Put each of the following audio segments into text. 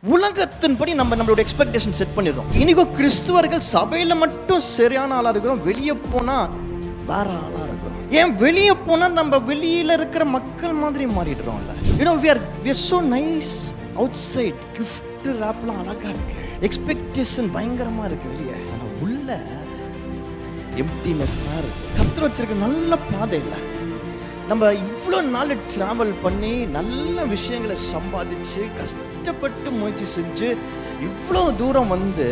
உலகத்தின்படி நம்மளோட expectation set பண்ணிடுறோம். இன்னைக்கும் கிறிஸ்துவர்கள் சபையில மட்டும் சரியான ஆளா இருக்கிறோம், வெளியே போனா வேற ஆளா இருக்கிறோம். ஏன் வெளியே போனா நம்ம வெளியில இருக்கிற மக்கள் மாதிரி மாறிடுறோம்ல. we are so nice outside, gift wrapலாம் அழகா இருக்கு, எக்ஸ்பெக்டேஷன் பயங்கரமா இருக்கு வெளியே, ஆனா உள்ள எம்ப்டினஸ் தான் இருக்கு. கர்த்தர் வச்சிருக்க நல்ல பாதை இல்லை. நம்ம இவ்வளோ நாள் ட்ராவல் பண்ணி நல்ல விஷயங்களை சம்பாதிச்சு கஷ்டப்பட்டு முயற்சி செஞ்சு இவ்வளோ தூரம் வந்து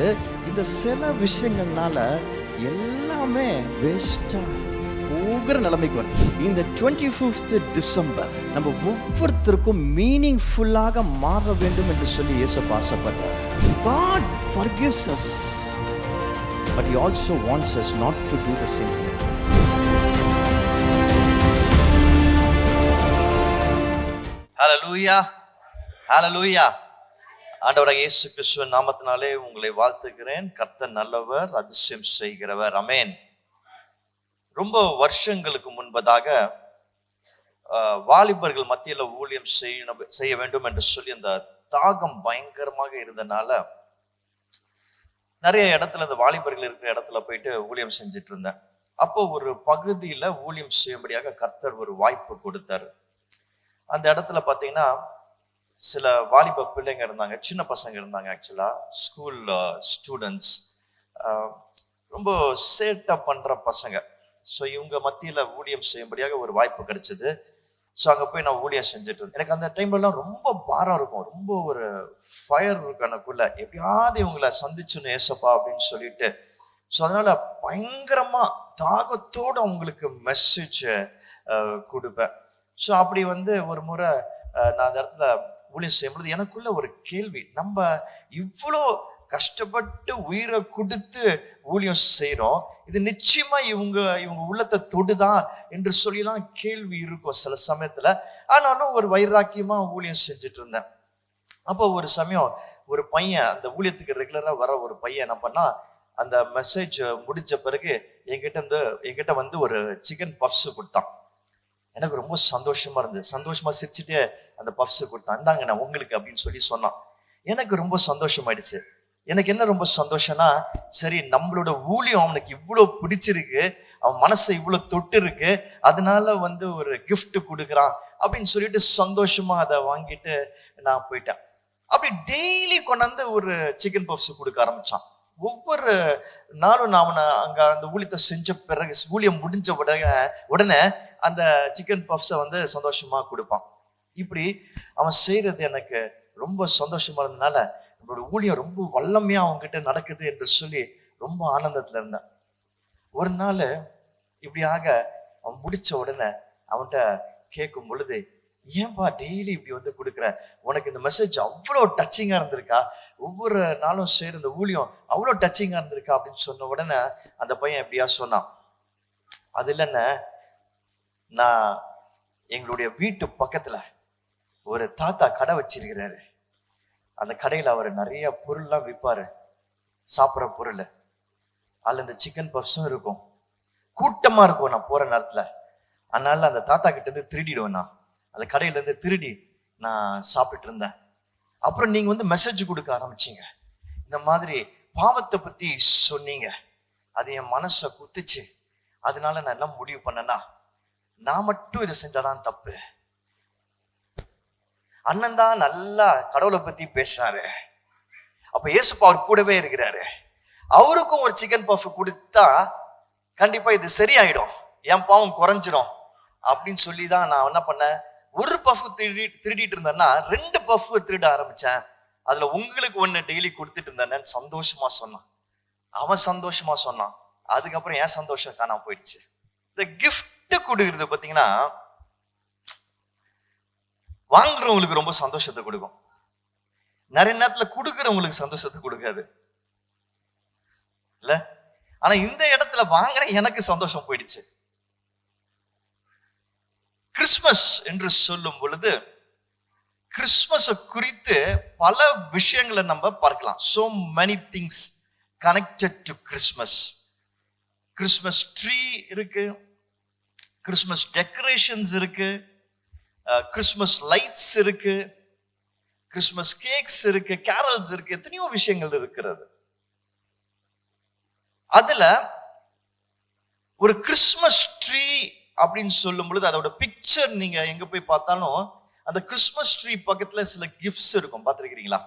இந்த சில விஷயங்கள்னால எல்லாமே வேஸ்டாக போகிற நிலைமைக்கு வருது. இந்த 25th டிசம்பர் நம்ம ஒவ்வொருத்தருக்கும் மீனிங்ஃபுல்லாக மாற வேண்டும் என்று சொல்லி இயேசு ஆசைப்படுறார். God forgives us, but He also wants us not to do the same thing. ஹல்லேலூயா, ஹல்லேலூயா. ஆண்டவராகிய இயேசு கிறிஸ்துவின் நாமத்தினாலே உங்களை வாழ்த்துகிறேன். கர்த்தர் நல்லவர், அதிசயம் செய்கிறவர். ஆமென். ரொம்ப வருஷங்களுக்கு முன்பதாக வாலிபர்கள் மத்தியில ஊழியம் செய்ய வேண்டும் என்று சொல்லி அந்த தாகம் பயங்கரமாக இருந்தனால நிறைய இடத்துல இந்த வாலிபர்கள் இருக்கிற இடத்துல போயிட்டு ஊழியம் செஞ்சுட்டு இருந்தேன். அப்போ ஒரு பகுதியில ஊழியம் செய்யும்படியாக கர்த்தர் ஒரு வாய்ப்பு கொடுத்தாரு. அந்த இடத்துல பார்த்தீங்கன்னா சில வாலிப பிள்ளைங்க இருந்தாங்க, சின்ன பசங்க இருந்தாங்க. ஆக்சுவலா ஸ்கூல் ஸ்டூடெண்ட்ஸ், ரொம்ப சேட்டை பண்ற பசங்க. ஸோ இவங்க மத்தியில ஊழியம் செய்யும்படியாக ஒரு வாய்ப்பு கிடைச்சது. ஸோ அங்கே போய் நான் ஊழியம் செஞ்சுட்டு இருந்தேன். எனக்கு அந்த டைம்லலாம் ரொம்ப பாரம் இருக்கும், ரொம்ப ஒரு ஃபயர் இருக்கும் எனக்குள்ள, எப்படியாவது இவங்களை சந்திச்சுன்னு ஏசப்பா அப்படின்னு சொல்லிட்டு. ஸோ அதனால பயங்கரமா தாகத்தோடு அவங்களுக்கு மெசேஜ் கொடுப்பேன். ஸோ அப்படி வந்து ஒரு முறை நான் அந்த இடத்துல ஊழியம் செய்யும்பொழுது எனக்குள்ள ஒரு கேள்வி, நம்ம இவ்வளோ கஷ்டப்பட்டு உயிரை கொடுத்து ஊழியம் செய்யறோம், இது நிச்சயமா இவங்க உள்ளத்தை தொடுதான் என்று சொல்லிலாம் கேள்வி இருக்கும் சில சமயத்துல. ஆனாலும் ஒரு வைராக்கியமா ஊழியம் செஞ்சுட்டு இருந்தேன். அப்போ ஒரு சமயம் ஒரு பையன், அந்த ஊழியத்துக்கு ரெகுலரா வர ஒரு பையன் என்ன பண்ணா, அந்த மெசேஜ் முடிஞ்ச பிறகு என்கிட்ட வந்து ஒரு சிக்கன் பப்ஸ் கொடுத்தான். எனக்கு ரொம்ப சந்தோஷமா இருந்தது. சந்தோஷமா சிரிச்சுட்டே அந்த பப்ஸ் கொடுத்தான். இந்தாங்க நான் உங்களுக்கு அப்படின்னு சொல்லி சொன்னான். எனக்கு ரொம்ப சந்தோஷமாயிடுச்சு. எனக்கு என்ன ரொம்ப சந்தோஷம்னா, சரி நம்மளோட ஊழியம் அவனுக்கு இவ்வளோ பிடிச்சிருக்கு, அவன் மனசை இவ்வளோ தொட்டு இருக்கு, அதனால வந்து ஒரு கிஃப்ட் கொடுக்குறான் அப்படின்னு சொல்லிட்டு சந்தோஷமா அதை வாங்கிட்டு நான் போயிட்டேன். அப்படி டெய்லி கொண்டாந்து ஒரு சிக்கன் பப்ஸ் கொடுக்க ஆரம்பிச்சான். ஒவ்வொரு நாளும் நான் அவனை அங்க அந்த ஊழியத்தை செஞ்ச பிறகு, ஊழியம் முடிஞ்ச உடனே அந்த சிக்கன் பப்ஸை வந்து சந்தோஷமா கொடுப்பான். இப்படி அவன் செய்யறது எனக்கு ரொம்ப சந்தோஷமா இருந்ததுனால நம்மளோட ஊழியம் ரொம்ப வல்லமையா அவன்கிட்ட நடக்குது என்று சொல்லி ரொம்ப ஆனந்தத்துல இருந்தேன். ஒரு நாள் இப்படியாக அவன் முடிச்ச உடனே அவன்கிட்ட கேட்கும் பொழுது, ஏன்பா டெய்லி இப்படி வந்து கொடுக்குற, உனக்கு இந்த மெசேஜ் அவ்வளோ டச்சிங்கா இருந்திருக்கா, ஒவ்வொரு நாளும் செய்யற இந்த ஊழியம் அவ்வளோ டச்சிங்கா இருந்திருக்கா அப்படின்னு சொன்ன உடனே அந்த பையன் எப்படியா சொன்னான், அது இல்லைன்னு, நான் எங்களுடைய வீட்டு பக்கத்துல ஒரு தாத்தா கடை வச்சிருக்கிறாரு. அந்த கடையில அவர் நிறைய பொருள்லாம் விற்பாரு, சாப்பிட்ற பொருள். அதுல இந்த சிக்கன் பப்ஸும் இருக்கும், கூட்டமா இருக்கும் நான் போற நேரத்துல. அதனால அந்த தாத்தா கிட்ட இருந்து திருடிடுவேன், நான் அந்த கடையில இருந்து திருடி நான் சாப்பிட்டு இருந்தேன். அப்புறம் நீங்க வந்து மெசேஜ் கொடுக்க ஆரம்பிச்சீங்க, இந்த மாதிரி பாவத்தை பத்தி சொன்னீங்க, அது என் மனசை குத்துச்சு. அதனால நான் என்ன முடிவு பண்ணேன்னா, நான் மட்டும் இதை செஞ்சாதான் தப்பு, அண்ணன் தான் நல்லா கடவுளை பத்தி பேசுறாரு, அப்ப இயேசுப்பா அவர் கூடவே இருக்கிறாரு, அவருக்கும் ஒரு சிக்கன் பஃப் கொடுத்தா கண்டிப்பா இது சரியாயிடும், என் பாவம் குறைஞ்சிரும் அப்படின்னு சொல்லிதான் நான் என்ன பண்ணேன், ஒரு பஃப் திருடிட்டு இருந்தேன்னா 2 பஃப் திருட ஆரம்பிச்சேன். அதுல உங்களுக்கு 1 டெய்லி கொடுத்துட்டு இருந்தேன்னு சந்தோஷமா சொன்னான். அவன் சந்தோஷமா சொன்னான். அதுக்கப்புறம் என் சந்தோஷம் காணாம போயிடுச்சு. இந்த கிஃப்ட் கொடுக்கறது பாத்தீங்கன்னா வாங்குறவங்களுக்கு ரொம்ப சந்தோஷத்தை கொடுக்கும், நிறைய நேரத்துல கொடுக்கறவங்களுக்கு சந்தோஷத்தை கொடுக்காது இல்ல. ஆனா இந்த இடத்துல வாங்குற எனக்கு சந்தோஷம் போயிடுச்சு. கிறிஸ்துமஸ் என்று சொல்லும் பொழுது கிறிஸ்துமஸ் குறித்து பல விஷயங்களை நம்ம பார்க்கலாம். so many things connected to Christmas. Christmas tree இருக்கு, கிறிஸ்துமஸ் டெக்கரேஷன்ஸ் இருக்கு, கிறிஸ்துமஸ் லைட்ஸ் இருக்கு, கிறிஸ்துமஸ் கேக்ஸ் இருக்கு, கேரல்ஸ் இருக்கு, எத்தனையோ விஷயங்கள் இருக்கிறது. அதுல ஒரு கிறிஸ்துமஸ் ட்ரீ அப்படின்னு சொல்லும் பொழுது அதோட பிக்சர் நீங்க எங்க போய் பார்த்தாலும் அந்த கிறிஸ்துமஸ் ட்ரீ பக்கத்துல சில கிஃப்ட்ஸ் இருக்கும். பார்த்திருக்கீங்களா?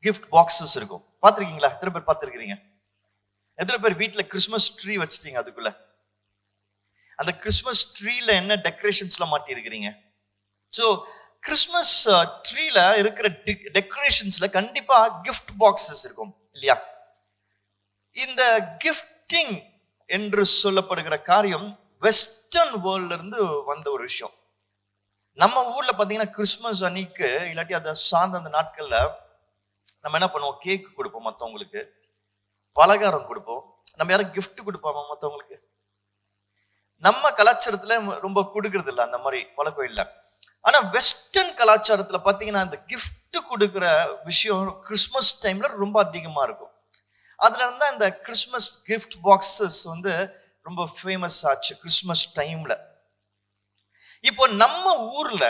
கிஃப்ட் பாக்ஸஸ் இருக்கும். பார்த்திருக்கீங்களா? எத்தனை பேர் பார்த்திருக்கீங்க? எத்தனை பேர் வீட்டுல கிறிஸ்துமஸ் ட்ரீ வச்சிட்டீங்க? அதுக்குள்ள அந்த கிறிஸ்துமஸ் ட்ரீல என்ன டெக்கரேஷன்ஸ்ல மாட்டி இருக்கிறீங்க? சோ கிறிஸ்துமஸ் ட்ரீல இருக்கிற டெக்கரேஷன்ஸ்ல கண்டிப்பா கிஃப்ட் பாக்ஸஸ் இருக்கும் இல்லையா? இந்த கிஃப்டிங் என்று சொல்லப்படுகிற காரியம் வெஸ்டர்ன் வேர்ல்ட்ல இருந்து வந்த ஒரு விஷயம். நம்ம ஊர்ல பாத்தீங்கன்னா கிறிஸ்துமஸ் அன்னைக்கு இல்லாட்டி அதை சார்ந்த அந்த நாட்கள்ல நம்ம என்ன பண்ணுவோம்? கேக் கொடுப்போம் மத்தவங்களுக்கு, பலகாரம் கொடுப்போம். நம்ம யாரும் கிஃப்ட் கொடுப்போமா மத்தவங்களுக்கு? நம்ம கலாச்சாரத்துல ரொம்ப கொடுக்கறது இல்லை, அந்த மாதிரி பழக்கம் இல்லை. ஆனா வெஸ்டர்ன் கலாச்சாரத்துல பாத்தீங்கன்னா இந்த கிஃப்ட் கொடுக்கிற விஷயம் கிறிஸ்துமஸ் டைம்ல ரொம்ப அதிகமா இருக்கும். அதுல இருந்தா இந்த கிறிஸ்துமஸ் கிஃப்ட் பாக்ஸஸ் வந்து ரொம்ப ஃபேமஸ் ஆச்சு கிறிஸ்துமஸ் டைம்ல. இப்போ நம்ம ஊர்ல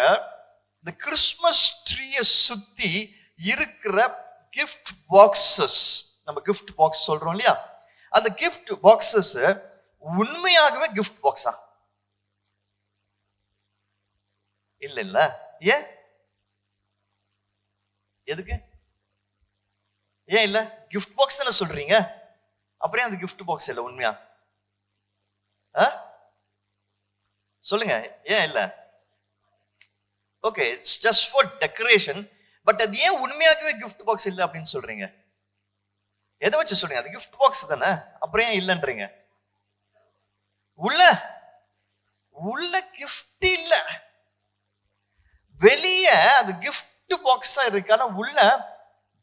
இந்த கிறிஸ்துமஸ் ட்ரீயை சுத்தி இருக்கிற கிஃப்ட் பாக்ஸஸ், நம்ம கிஃப்ட் பாக்ஸ் சொல்றோம் இல்லையா, அந்த கிஃப்ட் பாக்ஸஸ் உண்மையாகவே கிஃப்ட் பாக்ஸா? இல்ல இல்ல. ஏன்? எதுக்கு? ஏன் இல்ல? கிஃப்ட் பாக்ஸ் தானே சொல்றீங்க, அப்புறம் அந்த கிஃப்ட் பாக்ஸ் இல்ல உண்மையா? சொல்லுங்க, ஏன் இல்ல? Okay, it's just for decoration. But அது ஏன் உண்மையாகவே கிஃப்ட் பாக்ஸ் இல்ல அப்படின்னு சொல்றீங்க? எதை வச்சு சொல்றீங்க? அது கிஃப்ட் பாக்ஸ் தானே, அப்புறம் ஏன் இல்லன்றீங்க? உள்ள உள்ள கிஃப்ட் இல்ல, வெளியே அது கிஃப்ட் பாக்ஸா இருக்கு, ஆனா உள்ள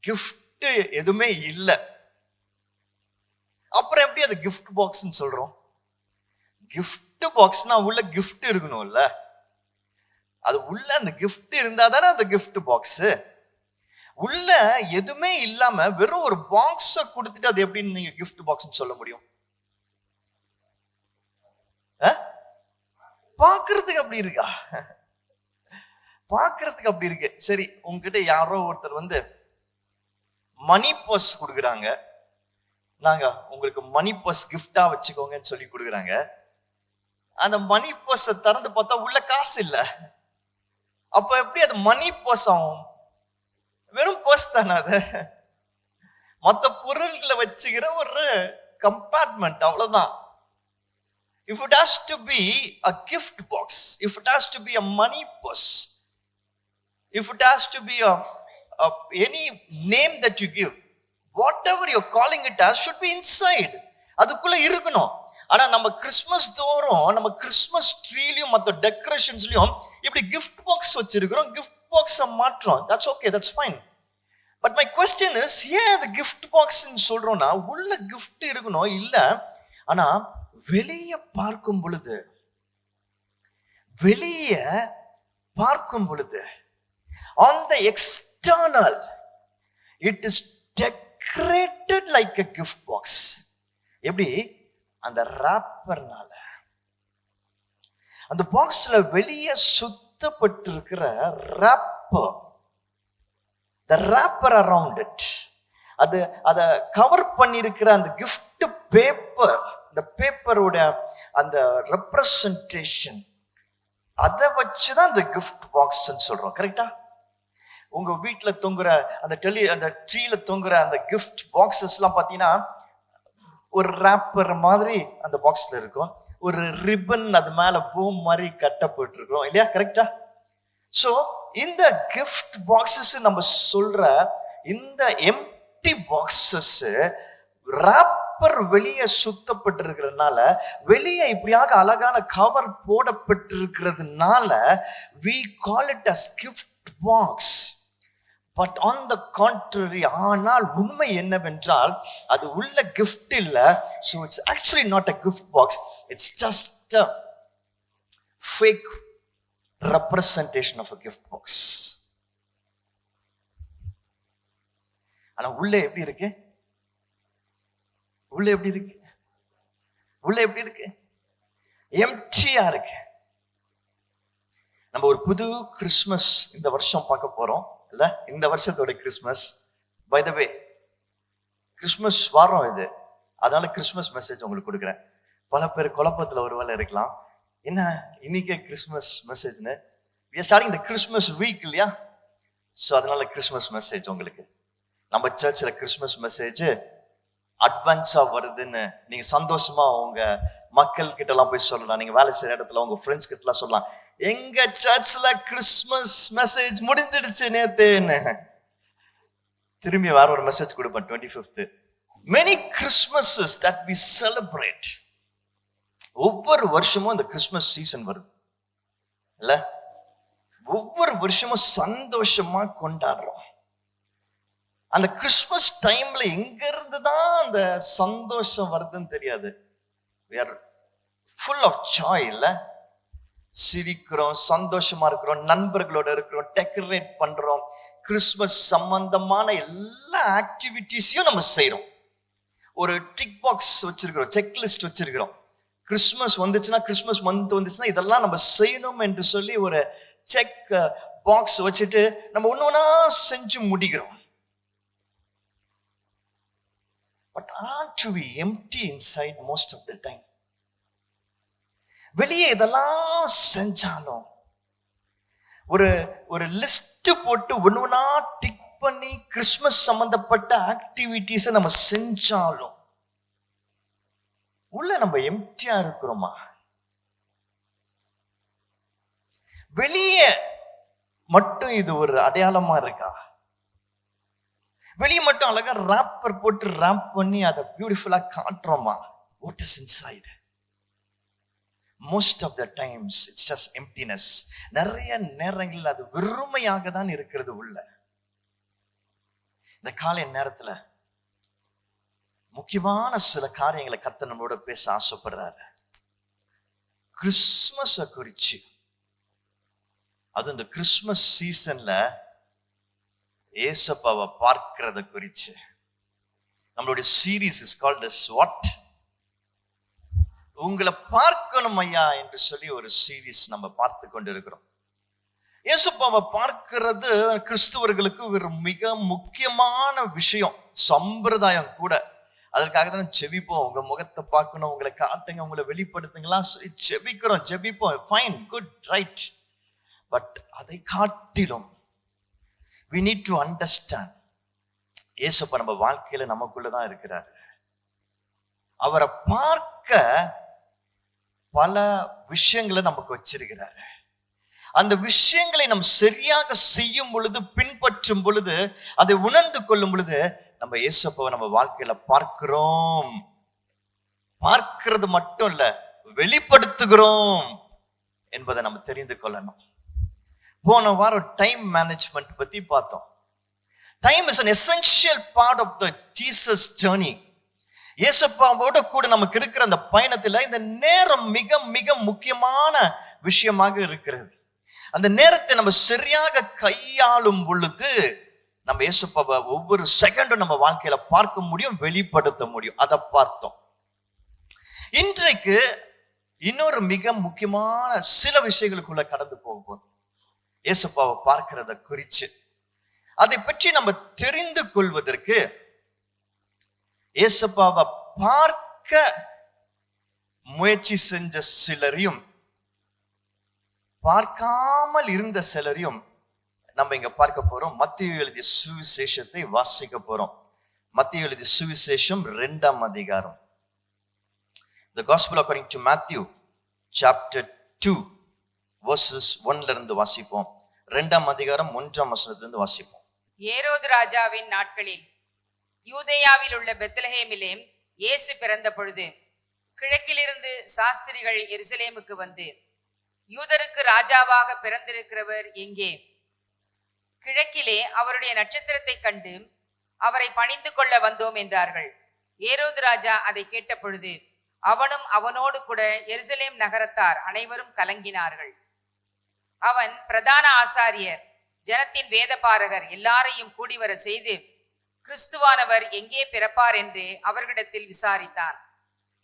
கிஃப்ட் எதுவுமே இல்ல. அப்புறம் எப்படி அது கிஃப்ட் பாக்ஸ்ன்னு சொல்றோம்? கிஃப்ட் பாக்ஸ்னா உள்ள கிஃப்ட் இருக்கணும்ல, அது உள்ள அந்த கிஃப்ட் இருந்தா தானே அந்த கிஃப்ட் பாக்ஸ். உள்ள எதுவுமே இல்லாம வெறும் ஒரு பாக்ஸ கொடுத்துட்டு அது எப்படி நீங்க கிஃப்ட் பாக்ஸ்ன்னு சொல்ல முடியும்? பாக்குறதுக்கு அப்படி இருக்கா? பாக்குறதுக்கு அப்படி இருக்கு. சரி, உங்ககிட்ட யாரோ ஒருத்தர் வந்து மணி பர்ஸ் கொடுக்குறாங்க, நாங்க உங்களுக்கு மணி பர்ஸ் கிஃப்டா வச்சுக்கோங்கன்னு சொல்லி கொடுக்குறாங்க. அந்த மணி பர்ஸை திறந்து பார்த்தா உள்ள காசு இல்ல. அப்ப எப்படி அது மணி பர்ஸ் ஆகும்? வெறும் பர்ஸ் தானே அது, மற்ற பொருள்களை வச்சுக்கிற ஒரு கம்பார்ட்மெண்ட், அவ்வளவுதான். If it has to be a gift box, if it has to be a money purse, if it has to be any name that you give, whatever you're calling it as should be inside. அதுக்குள்ள இருக்கணும். ஆனா நம்ம Christmas தோறும் நம்ம Christmas ட்ரீலயும் மற்ற டெக்கரேஷன்ஸ்லயும் இப்படி gift box வச்சிருக்கிறோம், gift பாக்ஸை மாற்றோம். That's okay, that's fine. But my question is, ஏன் அது கிஃப்ட் பாக்ஸ்ன்னு சொல்றோம்னா உள்ள கிஃப்ட் இருக்கணும் இல்ல, ஆனா வெளியே பார்க்கும் பொழுது on the external it is decorated like a gift box. எப்படி? அந்த ராப்பர்னால, அந்த பாக்ஸ்ல வெளியே சுத்தப்பட்டிருக்கிற wrapper, the wrapper around it, அது அத கவர் பண்ணிருக்கிற அந்த gift paper, அந்த பேப்பரோட அந்த ரெப்ரசன்டேஷன், அதை வச்சுதான் அந்த கிஃப்ட் பாக்ஸ் சொல்றோம். கரெக்டா? உங்க வீட்டுல தொங்குற அந்த அந்த ட்ரீல தொங்குற அந்த கிஃப்ட் பாக்ஸஸ் எல்லாம் பாத்தீங்கன்னா ஒரு ராப்பர் மாதிரி அந்த பாக்ஸ்ல இருக்கும், ஒரு ரிப்பன் அது மேல பூ மாதிரி கட்டப்பட்டு இருக்கும் இல்லையா? கரெக்டா? சோ இந்த கிஃப்ட் பாக்ஸஸ் நம்ம சொல்ற இந்த எம்டி பாக்ஸஸ் ராப்பர் வெளியே சுத்தப்பட்டிருக்கிறதுனால, வெளியே இப்படியாக அழகான cover போடப்பட்டிருக்கிறதுனால we call it as gift box. But on the contrary, ஆனால் உண்மை என்னவென்றால் அது உள்ள gift இல்ல. So it's actually not a gift box, it's just a fake representation of a gift box. ஆனா உள்ள எப்படி இருக்கு? உள்ள எப்படி இருக்கு? உள்ள எப்படி இருக்கு? எம்டியா இருக்கு. நம்ம ஒரு புது கிறிஸ்மஸ் இந்த வருஷம் பார்க்க போறோம் இல்ல? இந்த வருஷத்தோட Christmas. By the way, Christmas வாரம் இது, அதனால கிறிஸ்மஸ் மெசேஜ் உங்களுக்கு கொடுக்குறேன். பல பேர் குழப்பத்துல ஒருவேளை இருக்கலாம், என்ன இன்னைக்கே கிறிஸ்மஸ் மெசேஜ்னு. we are starting the Christmas week இல்லையா? ஸோ அதனால கிறிஸ்மஸ் மெசேஜ் உங்களுக்கு. நம்ம சர்ச்சில் கிறிஸ்மஸ் மெசேஜ் அட்வான்ஸா வருதுன்னு நீங்க சந்தோஷமா உங்க மக்கள் கிட்ட எல்லாம் போய் சொல்லலாம். நீங்க வேலை செய்யற இடத்துல உங்க ஃப்ரெண்ட்ஸ் கிட்ட எல்லாம் சொல்லலாம், எங்க சர்ச்ல கிறிஸ்மஸ் மெசேஜ் முடிஞ்சிடுச்சு நேத்துன்னு. திரும்பி வேற ஒரு மெசேஜ் கொடுப்பேன் 25th. many Christmases that we celebrate. ஒவ்வொரு வருஷமும் இந்த கிறிஸ்மஸ் சீசன் வருது இல்ல? ஒவ்வொரு வருஷமும் சந்தோஷமா கொண்டாடுறோம். அந்த கிறிஸ்மஸ் டைம்ல எங்க இருந்துதான் அந்த சந்தோஷம் வருதுன்னு தெரியாது. we are full of joy இல்ல? சிரிக்கிறோம், சந்தோஷமா இருக்கிறோம், நண்பர்களோட இருக்கிறோம், டெக்கரேட் பண்றோம், கிறிஸ்மஸ் சம்பந்தமான எல்லா ஆக்டிவிட்டிஸையும் நம்ம செய்யறோம். ஒரு டிக் பாக்ஸ் வச்சிருக்கிறோம், செக்லிஸ்ட் வச்சிருக்கிறோம். கிறிஸ்மஸ் வந்துச்சுன்னா, கிறிஸ்மஸ் மந்த் வந்துச்சுன்னா இதெல்லாம் நம்ம செய்யணும் என்று சொல்லி ஒரு செக் பாக்ஸ் வச்சுட்டு நம்ம ஒண்ணு ஒண்ணா செஞ்சு முடிக்கிறோம். But aren't we empty inside most of the time? வெளியே இதெல்லாம் செஞ்சாலும், ஒரு ஒரு லிஸ்ட் போட்டு ஒண்ணு ஒண்ணா டிக் பண்ணி கிறிஸ்மஸ் சம்பந்தப்பட்ட ஆக்டிவிட்டிஸை நம்ம செஞ்சாலும் உள்ள நம்ம எம்டியா இருக்கிறோமா? வெளியே மட்டும் இது ஒரு அடையாளமா இருக்கா? வெளியே மட்டும் அழகா ராப்பர் போட்டு ராப் பண்ணி அதை பியூட்டிஃபுல்லா காட்டுறோமா? What is inside? most of the times it's just emptiness. நிறைய நேரங்களில் அது வெறுமையாக தான் இருக்கிறது உள்ள. இந்த காலை நேரத்துல முக்கியமான சில காரியங்களை கர்த்தர் நம்மளோட பேச ஆசைப்படுறாரு. கிறிஸ்மஸ குறிச்சு, அது இந்த கிறிஸ்மஸ் சீசன்ல ஏசப்பாவை பார்க்கிறத குறிச்சு. நம்மளுடைய series is called as what? உங்களை பார்க்கணும் ஐயா என்று சொல்லி ஒரு சீரீஸ் நம்ம பார்த்து கொண்டு இருக்கிறோம். ஏசப்பாவை பார்க்கிறது கிறிஸ்துவர்களுக்கு ஒரு மிக முக்கியமான விஷயம், சம்பிரதாயம் கூட. அதற்காக தான் ஜெபிப்போம். உங்க முகத்தை பார்க்கணும், உங்களை காட்டுங்க, உங்களை வெளிப்படுத்துங்களா சொல்லி ஜெபிப்போம். Fine, good, right. பட் அதை காட்டிலும் we need to understand, ஏசப்பா நம்ம வாழ்க்கையில நமக்குள்ளதான் இருக்கிறாரு. அவரை பார்க்க பல விஷயங்களை நமக்கு வச்சிருக்கிறாரு. அந்த விஷயங்களை நம்ம சரியாக செய்யும் பொழுது, பின்பற்றும் பொழுது, அதை உணர்ந்து கொள்ளும் பொழுது நம்ம ஏசப்பாவை நம்ம வாழ்க்கையில பார்க்கிறோம். பார்க்கிறது மட்டும் இல்ல, வெளிப்படுத்துகிறோம் என்பதை நம்ம தெரிந்து கொள்ளணும். போன வாரம் டைம் மேனேஜ்மெண்ட் பத்தி பார்த்தோம். Time is an essential part of the Jesus journey. இயேசுவோட கூட நமக்கு இருக்கிற அந்த பயணத்துல இந்த நேரம் மிக மிக முக்கியமான விஷயமாக இருக்கிறது. அந்த நேரத்தை நம்ம சரியாக கையாளும் பொழுது நம்ம இயேசுவை ஒவ்வொரு செகண்டும் நம்ம வாழ்க்கையில பார்க்க முடியும், வெளிப்படுத்த முடியும். அதை பார்த்தோம். இன்றைக்கு இன்னொரு மிக முக்கியமான சில விஷயங்களுக்குள்ள கடந்து போகும். இயேசுவை பார்க்கிறத குறிச்சு அதை பற்றி நம்ம தெரிந்து கொள்வதற்கு, இயேசுவை பார்க்க முயற்சி செஞ்ச சிலரையும் பார்க்காமல் இருந்த சிலரையும் நம்ம இங்க பார்க்க போறோம். மத்தேயு எழுதிய சுவிசேஷத்தை வாசிக்க போறோம். மத்தேயு எழுதிய சுவிசேஷம் 2ஆம் அதிகாரம். The Gospel according to Matthew chapter 2 verses 1ல இருந்து வாசிப்போம். 2ஆம் அதிகாரம் 1ஆம் வசனத்திலிருந்து வாசிப்போம். ஏரோது ராஜாவின் நாட்களில் யூதேயாவில் உள்ள பெத்லஹேமிலே இயேசு பிறந்த பொழுது கிழக்கிலிருந்து சாஸ்திரிகள் எருசலேமுக்கு வந்து, யூதருக்கு ராஜாவாக பிறந்திருக்கிறவர் எங்கே? கிழக்கிலே அவருடைய நட்சத்திரத்தை கண்டு அவரை பணிந்து கொள்ள வந்தோம் என்றார்கள். ஏரோது ராஜா அதை கேட்ட பொழுது அவனும் அவனோடு கூட எருசலேம் நகரத்தார் அனைவரும் கலங்கினார்கள். அவன் பிரதான ஆசாரியர், ஜனத்தின் வேதபாரகர் எல்லாரையும் கூடிவர செய்து கிறிஸ்துவானவர் எங்கே பிறப்பார் என்று அவர்களிடத்தில் விசாரித்தான்.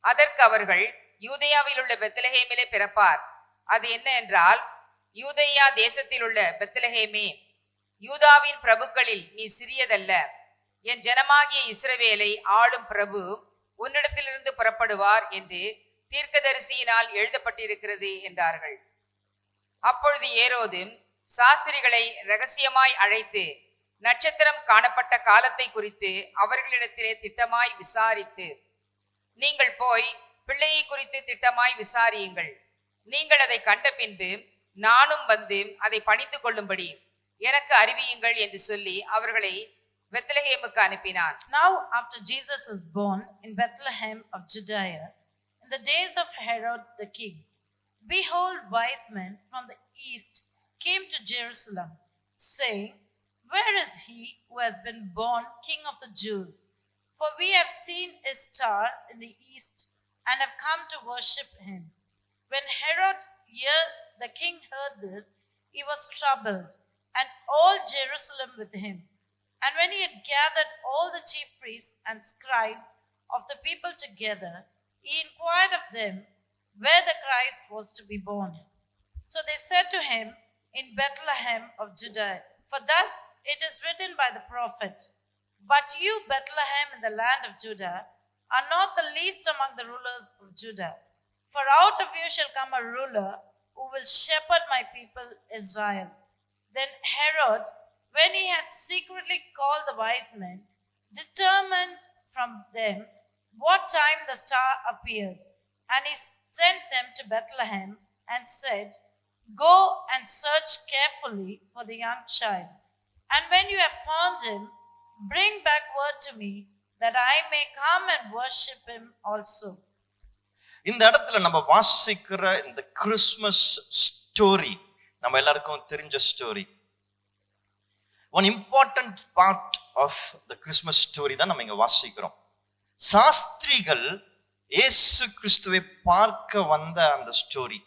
அதற்கு அவர்கள், யூதேயாவில் உள்ள பெத்லஹேமிலே பிறப்பார். அது என்ன என்றால், யூதேயா தேசத்தில் உள்ள பெத்லஹேமே, யூதாவின் பிரபுக்களில் நீ சிறியதல்ல. என் ஜனமாகிய இஸ்ரவேலை ஆளும் பிரபு உன்னிடத்திலிருந்து புறப்படுவார் என்று தீர்க்கதரிசியினால் எழுதப்பட்டிருக்கிறது என்றார்கள். அப்பொழுது ஏரோது சாஸ்திரிகளை இரகசியமாய் அழைத்து நட்சத்திரம் காணப்பட்ட காலத்தை குறித்து அவர்களிடத்திலே திட்டமாய் விசாரித்து, நீங்கள் போய் பிள்ளையை குறித்து திட்டமாய் விசாரியுங்கள். நீங்கள் அதை கண்ட பின்பு நானும் வந்து அதை பணிந்து கொள்ளும்படி எனக்கு அறிவியுங்கள் என்று சொல்லி அவர்களை பெத்லஹேமுக்கு அனுப்பினான். Now after Jesus was born in Bethlehem of Judea, in the days of Herod the king, behold, wise men from the east came to Jerusalem, saying, where is he who has been born King of the Jews? For we have seen his star in the east and have come to worship him. When Herod the king heard this, he was troubled, and all Jerusalem with him. And when he had gathered all the chief priests and scribes of the people together, he inquired of them where the Christ was to be born. So they said to him, in Bethlehem of Judah, for thus it is written by the prophet, but you, Bethlehem, in the land of Judah, are not the least among the rulers of Judah. For out of you shall come a ruler who will shepherd my people Israel. Then Herod, when he had secretly called the wise men, determined from them what time the star appeared. And he sent them to Bethlehem and said, go and search carefully for the young child. And when you have found him, bring back word to me, that I may come and worship him also. இந்த இடத்துல நம்ம வாசிக்கிற இந்த Christmas story நம்ம எல்லாருக்கும் தெரிஞ்ச story. One important part of the Christmas story தான் நம்ம இங்க வாசிக்கிறோம். சாஸ்திரிகள் இயேசு கிறிஸ்துவை பார்க்க வந்த அந்த ஸ்டோரி,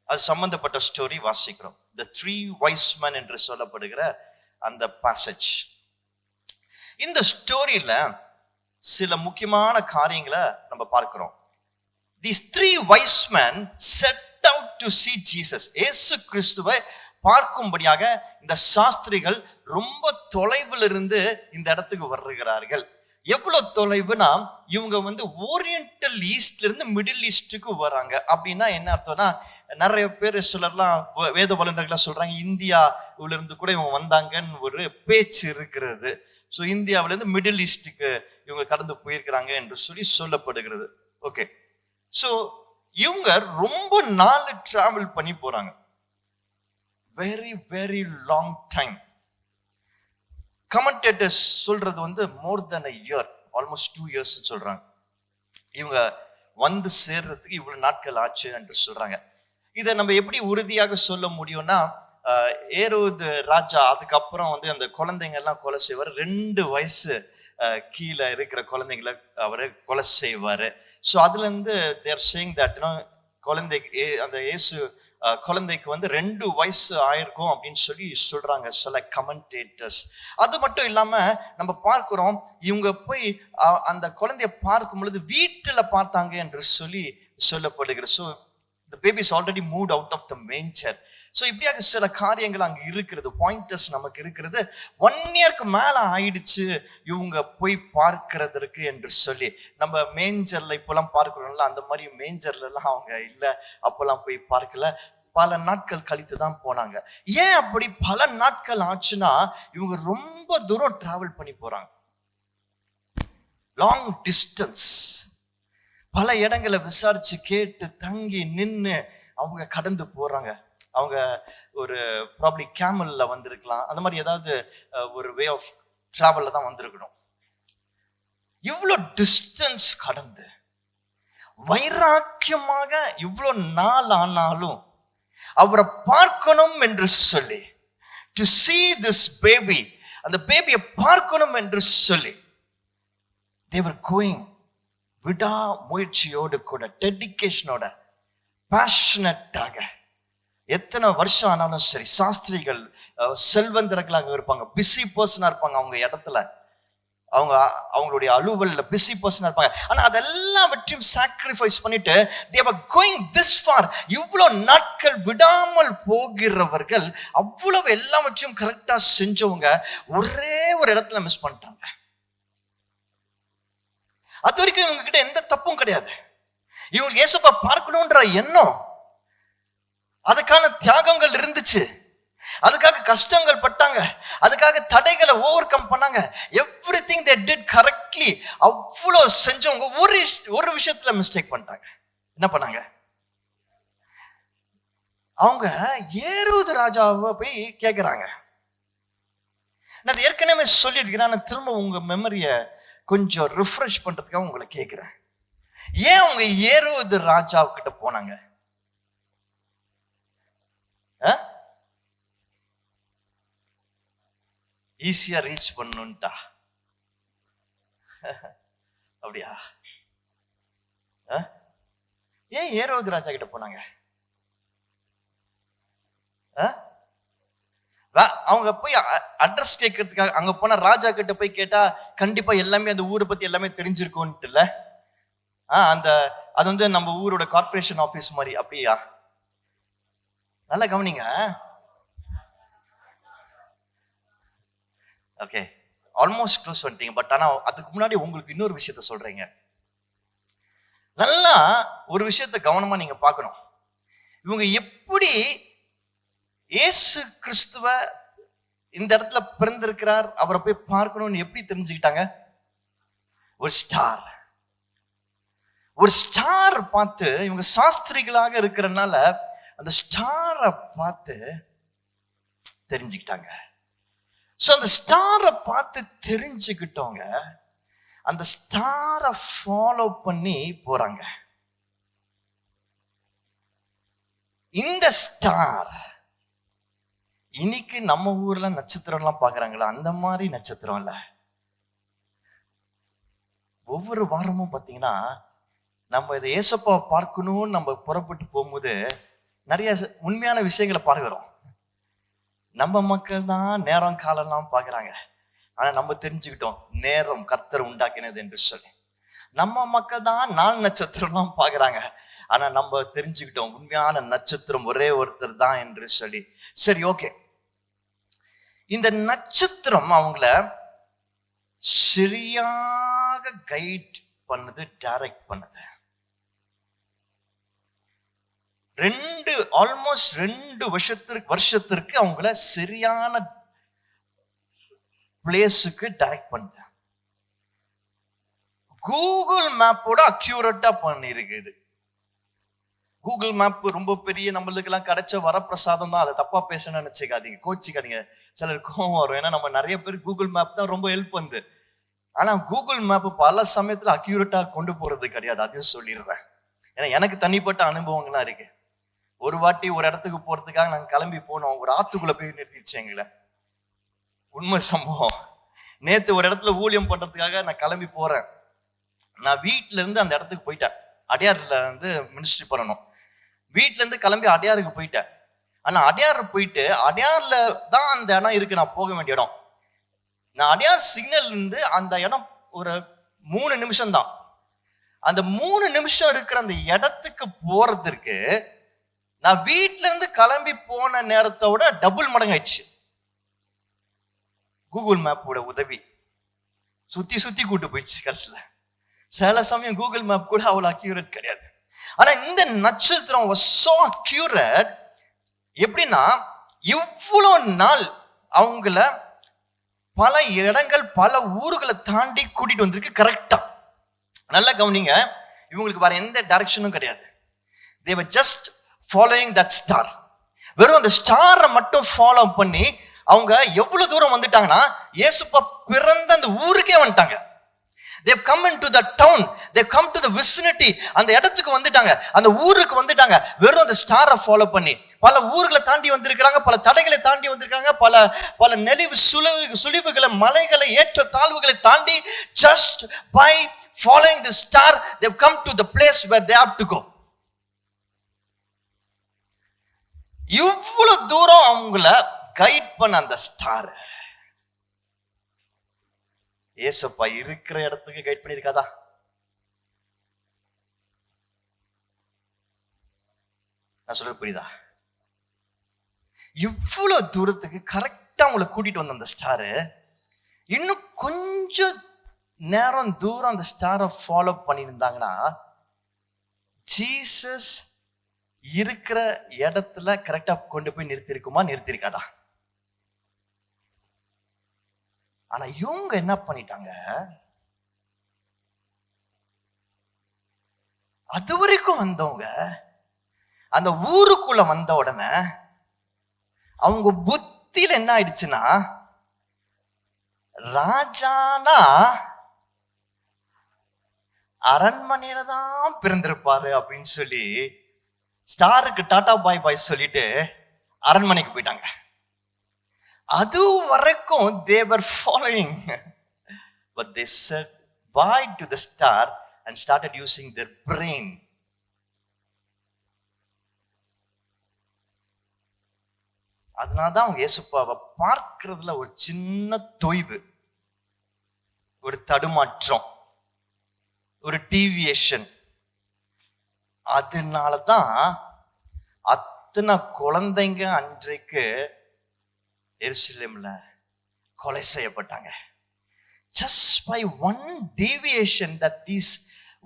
அது சம்பந்தப்பட்ட ஸ்டோரி வாசிக்கிறோம். த 3 wise men என்று சொல்லப்படுகிற அந்த passage. இந்த ஸ்டோரியில சில முக்கியமான காரியங்களை நம்ம பார்க்கிறோம். These 3 wise men set out to see Jesus. இயேசு கிறிஸ்துவை பார்க்கும்படியாக இந்த சாஸ்திரிகள் ரொம்ப தொலைவில் இருந்து இந்த இடத்துக்கு வருகிறார்கள். எவ்வளவு தொலைவுனா, இவங்க ஓரியண்டல் ஈஸ்ட்ல இருந்து மிடில் ஈஸ்டுக்கு வராங்க. அப்படின்னா என்ன அர்த்தம்னா, நிறைய பேர் சிலர்லாம் வேத வல்லுநர்கள்லாம் சொல்றாங்க இந்தியாவில இருந்து கூட இவங்க வந்தாங்கன்னு ஒரு பேச்சு இருக்கிறது. ஸோ இந்தியாவில இருந்து மிடில் ஈஸ்டுக்கு இவங்க கடந்து போயிருக்கிறாங்க என்று சொல்லப்படுகிறது. ஓகே, ஸோ இவங்க ரொம்ப நாள் டிராவல் பண்ணி போறாங்க. Very very long time. Commentators சொல்றது மோர் தென் a year, ஆல்மோஸ்ட் 2 years சொல்றாங்க. இவங்க வந்து சேர்றதுக்கு இவ்வளவு நாட்கள் ஆச்சு என்று சொல்றாங்க. இதை நம்ம எப்படி உறுதியாக சொல்ல முடியும்னா, ஏரோது ராஜா அதுக்கப்புறம் அந்த குழந்தைங்க எல்லாம் கொலை செய்வார். 2 வயசு கீழே இருக்கிற குழந்தைங்களை அவரு கொலை செய்வாரு. ஸோ அதுல இருந்து தேர் சேயிங் தட் குழந்தைக்கு அந்த இயேசு குழந்தைக்கு 2 வயசு ஆயிருக்கும் அப்படின்னு சொல்றாங்க சில கமெண்டேட்டர்ஸ். அது மட்டும் இல்லாம நம்ம பார்க்கிறோம், இவங்க போய் அந்த குழந்தைய பார்க்கும் பொழுது வீட்டுல பார்த்தாங்க என்று சொல்லப்படுகிறது. So the baby is already moved out of the manger. So இப்படியாக சில காரியங்கள் அங்க இருக்கிறது, பாயிண்டர்ஸ் நமக்கு இருக்கிறது. 1 yearக்கு மேல ஆயிடுச்சு இவங்க போய் பார்க்கிறதற்கு என்று சொல்லி. நம்ம மேஞ்சர்ல இப்பெல்லாம் பார்க்கிறோம்ல, அந்த மாதிரி மேஞ்சர்ல எல்லாம் அவங்க இல்லை, அப்பெல்லாம் போய் பார்க்கல. பல நாட்கள் கழித்து தான் போனாங்க. ஏன் அப்படி பல நாட்கள் ஆச்சுன்னா, இவங்க ரொம்ப தூரம் டிராவல் பண்ணி போறாங்க, லாங் டிஸ்டன்ஸ். பல இடங்களை விசாரிச்சு கேட்டு தங்கி நின்று அவங்க கடந்து போறாங்க. அவங்க ஒரு ப்ராப்ளி கேமல்ல வந்திருக்கலாம், அந்த மாதிரி ஏதாவது ஒரு வே ஆஃப் டிராவல்ல தான் வந்திருக்கணும். இவ்வளோ டிஸ்டன்ஸ் கடந்து வைராக்கியமாக இவ்வளோ நாள் ஆனாலும் அவரை பார்க்கணும் என்று சொல்லி, டு see this baby, அந்த பேபியை பார்க்கணும் என்று சொல்லி they were going விடா முயற்சியோடு கூட, டெடிகேஷனோட, பேஷனட்டாக. எத்தனை வருஷம் ஆனாலும் சரி, சாஸ்திரிகள் செல்வந்தர்களாக இருப்பாங்க, பிஸி பர்சனா இருப்பாங்க அவங்க இடத்துல. அவங்களுடைய அலுவல்ல பிஸி பர்சனா இருப்பாங்க. ஆனா அதெல்லாம் வெற்றியும் சாக்ரிஃபைஸ் பண்ணிட்டு they were going this far. இவ்வளவு நாட்கள் விடாமல் போகிறவர்கள், அவ்வளவு எல்லாவற்றையும் கரெக்டா செஞ்சவங்க ஒரே ஒரு இடத்துல மிஸ் பண்ணிட்டாங்க. அது வரைக்கும் இவங்க கிட்ட எந்த தப்பும் கிடையாது. இவங்க இயேசுவை பார்க்கணும்ன்ற எண்ணம், அதுக்கான தியாகங்கள் இருந்துச்சு, அதுக்காக கஷ்டங்கள் பட்டாங்க, அதுக்காக தடைகளை ஓவர் கம் பண்ணாங்க. Everything they did correctly. அவ்வளவு செஞ்சவங்க ஒரு விஷயத்துல மிஸ்டேக் பண்ணிட்டாங்க. என்ன பண்ணாங்க? அவங்க ஏரோது ராஜாவை போய் கேட்கிறாங்க. நான் ஏற்கனவே சொல்லியிருக்கிறேன், நான் திரும்ப உங்க மெமரிய கொஞ்சம் ரிஃப்ரெஷ் பண்றதுக்காக உங்களை கேட்கிறேன். ஏன் அவங்க ஏரோது ராஜாவுக்கிட்ட போனாங்க? ஈஸியா ரீச் பண்ணுட்டா? அப்படியா? ஏன் ஏரோது ராஜா கிட்ட போனாங்க? அவங்க போய் அட்ரஸ் கேட்கறதுக்காக அங்க போன ராஜா கிட்ட போய் கேட்டா கண்டிப்பா எல்லாமே அந்த ஊரை பத்தி எல்லாமே தெரிஞ்சிருக்கும்ட்டு இல்ல? அது வந்து நம்ம ஊரோட கார்பரேஷன் ஆபீஸ் மாதிரி. அப்படியா? நல்லா கவனிங்க. ஓகே, ஆல்மோஸ்ட் க்ளோஸ் பண்ணிட்டீங்க. பட் ஆனா அதுக்கு முன்னாடி உங்களுக்கு இன்னொரு விஷயத்த சொல்றீங்க. நல்லா ஒரு விஷயத்த கவனமா நீங்க பார்க்கணும். இவங்க எப்படி இயேசு கிறிஸ்துவ இந்த இடத்துல பிறந்திருக்கிறார், அவரை போய் பார்க்கணும்னு எப்படி தெரிஞ்சுக்கிட்டாங்க? ஒரு ஸ்டார் பார்த்து, இவங்க சாஸ்திரிகளாக இருக்கிறனால அந்த ஸ்டாரை பார்த்து தெரிஞ்சுக்கிட்டாங்க. சோ அந்த ஸ்டாரை பார்த்து தெரிஞ்சுக்கிட்டவங்க அந்த ஸ்டாரை ஃபாலோ பண்ணி போறாங்க. இந்த ஸ்டார் இன்னைக்கு நம்ம ஊர்ல நட்சத்திரம் எல்லாம் பாக்குறாங்களா? அந்த மாதிரி நட்சத்திரம் இல்ல. ஒவ்வொரு வாரமும் பாத்தீங்கன்னா நம்ம இதை ஏசப்பாவை பார்க்கணும்னு நம்ம புறப்பட்டு போகும்போது நிறைய உண்மையான விஷயங்களை பார்க்கிறோம். நம்ம மக்கள் தான் நேரம் காலம்லாம் பாக்குறாங்க. ஆனா நம்ம தெரிஞ்சுக்கிட்டோம் நேரம் கர்த்தர் உண்டாக்கினது என்று சொல்லி. நம்ம மக்கள் தான் நாள் நட்சத்திரம்லாம் பாக்குறாங்க. ஆனா நம்ம தெரிஞ்சுக்கிட்டோம் உண்மையான நட்சத்திரம் ஒரே ஒருத்தர் தான் என்று சொல்லி. சரி, ஓகே. இந்த நட்சத்திரம் அவங்கள சரியாக கைட் பண்ணுது, டைரக்ட் பண்ணுது. ஆல்மோஸ்ட் 2 வருஷத்திற்கு அவங்கள சரியான பிளேஸுக்கு டைரக்ட் பண்ணுது. கூகுள் மேப்போட அக்யூரேட்டா பண்ணிருக்குது. கூகுள் மேப் ரொம்ப பெரிய நம்மளுக்கு எல்லாம் கிடைச்ச வரப்பிரசாதம் தான். அதை தப்பா பேசணும்னு நினைச்சுக்காதீங்க, கோச்சிக்காதீங்க. சிலருக்கு கோவம் வரும். ஏன்னா நம்ம நிறைய பேர் கூகுள் மேப் தான் ரொம்ப ஹெல்ப் பண்ணுது. ஆனா கூகுள் மேப் பல சமயத்துல அக்யூரேட்டா கொண்டு போறது கிடையாது, அதையும் சொல்லிடுறேன். ஏன்னா எனக்கு தனிப்பட்ட அனுபவங்கள்லாம் இருக்கு. ஒரு வாட்டி ஒரு இடத்துக்கு போறதுக்காக நாங்க கிளம்பி போனோம். ஒரு ஆத்துக்குள்ள போய் நிறுத்திடுச்சு எங்களை. உண்மை சம்பவம். நேத்து ஒரு இடத்துல ஊழியம் பண்றதுக்காக நான் கிளம்பி போறேன். நான் வீட்டுல இருந்து அந்த இடத்துக்கு போயிட்டேன். அடையாறுல இருந்து மினிஸ்ட்ரி பண்ணணும். வீட்டுல இருந்து கிளம்பி அடையாருக்கு போயிட்டேன். ஆனா அடையாறு போயிட்டு அடையாறுல தான் அந்த இடம் இருக்கு, நான் போக வேண்டிய இடம். நான் அடையார் சிக்னல் இருந்து அந்த இடம் ஒரு 3 நிமிஷம் தான். அந்த 3 நிமிஷம் இருக்கிற அந்த இடத்துக்கு போறதுக்கு நான் வீட்டுல இருந்து கிளம்பி போன நேரத்தை விட டபுள் மடங்காயிடுச்சு. கூகுள் மேப்போட உதவி சுத்தி சுத்தி கூட்டு போயிடுச்சு கடைசியில. சில சமயம் கூகுள் மேப் கூட அவ்வளவு அக்யூரேட் கிடையாது. ஆனா இந்த நட்சத்திரம் was so accurate. எப்படின்னா இவ்வளவு நாள் அவங்கள பல இடங்கள் பல ஊர்களை தாண்டி கூட்டிட்டு வந்திருக்கு கரெக்டா. நல்லா கவனிங்க, இவங்களுக்கு வேற எந்த டைரக்ஷனும் கிடையாது. they were just following that star. வெறும் அந்த ஸ்டாரை மட்டும் ஃபாலோ பண்ணி அவங்க எவ்வளவு தூரம் வந்துட்டாங்கன்னா இயேசுப்பா பிறந்த அந்த ஊருக்கே வந்துட்டாங்க. They've come into the town, they've come to the vicinity. அந்த இடத்துக்கு வந்துட்டாங்க, அந்த ஊருக்கு வந்துட்டாங்க. வெறும் அந்த ஸ்டாரை ஃபாலோ பண்ணி பல ஊர்களை தாண்டி வந்திருக்கிறாங்க, பல தடைகளை தாண்டி வந்திருக்காங்க, பல நெளிவு சுழிவுகளை, மலைகளை, ஏற்ற தாழ்வுகளை தாண்டி just by following the star they've come to the place where they have to go. இவ்வளவு தூரம் அவங்கள கைட் பண்ண அந்த ஸ்டார் ஏசப்பா இருக்கிற இடத்துக்கு கைட் பண்ணியிருக்காதா? நான் சொல்ல புரியுதா? இவ்வளவு தூரத்துக்கு கரெக்டா உங்களை கூட்டிட்டு வந்த அந்த ஸ்டாரு இன்னும் கொஞ்சம் நேரம் தூரம் அந்த ஸ்டாரை ஃபாலோ பண்ணியிருந்தாங்கன்னா ஜீசஸ் இருக்கிற இடத்துல கரெக்டா கொண்டு போய் நிறுத்திருக்குமா, நிறுத்திருக்காதா? ஆனா இவங்க என்ன பண்ணிட்டாங்க, அது வரைக்கும் வந்தவங்க அந்த ஊருக்குள்ள வந்த உடனே அவங்க புத்தியில என்ன ஆயிடுச்சுன்னா, ராஜானா அரண்மனையில தான் பிறந்திருப்பாரு அப்படின்னு சொல்லி ஸ்டாருக்கு டாடா பாய் பாய் சொல்லிட்டு அரண்மனைக்கு போயிட்டாங்க. அது வரைக்கும் they were following, but they said bye to the star and started using their brain. அதனாலதான் அவங்க இயேசுப்பாவை பார்க்கிறதுல ஒரு சின்ன தொய்வு, ஒரு தடுமாற்றம், ஒரு டீவியேஷன். அதனாலதான் அத்தனை குழந்தைங்க அன்றைக்கு எருசலேம்ல கொலை செய்யப்பட்டாங்க. Just by one deviation that these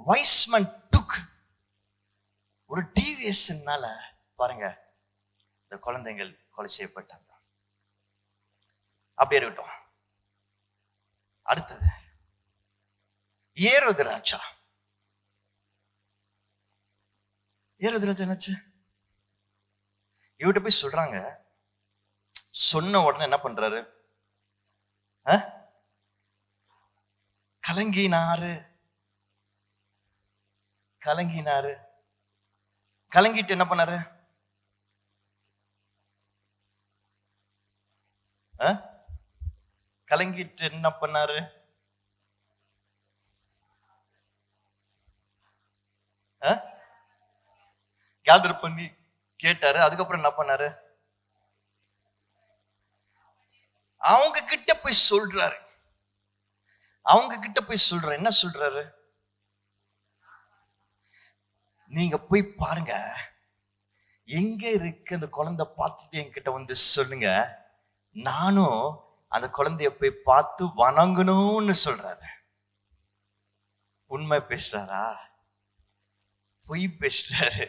wise men took. ஒரு டீவியேஷன்னால பாருங்க இந்த குழந்தைகள் கொலை செய்யப்பட்டாங்க. அப்படியே இருக்கட்டும். அடுத்தது ஏரோது ராஜா. ஏரோது ராஜா என்னாச்சு? இவர்கிட்ட போய் சொல்றாங்க. சொன்ன உடனே என்ன பண்றாரு? கலங்கினாரு. கலங்கிட்டு என்ன பண்ணாரு? கலங்கிட்டு என்ன பண்ணாரு? கேதர் பண்ணி கேட்டாரு. அதுக்கப்புறம் என்ன பண்ணாரு? அவங்க கிட்ட போய் சொல்றாரு. என்ன சொல்றாரு? நீங்க போய் பாருங்க, எங்க இருக்கு அந்த குழந்தை, பார்த்துட்டு என்கிட்ட வந்து சொல்லுங்க, நானும் அந்த குழந்தைய போய் பார்த்து வணங்கணும்னு சொல்றாரு. உண்மை பேசுறாரா? பொய் பேசுறாரு?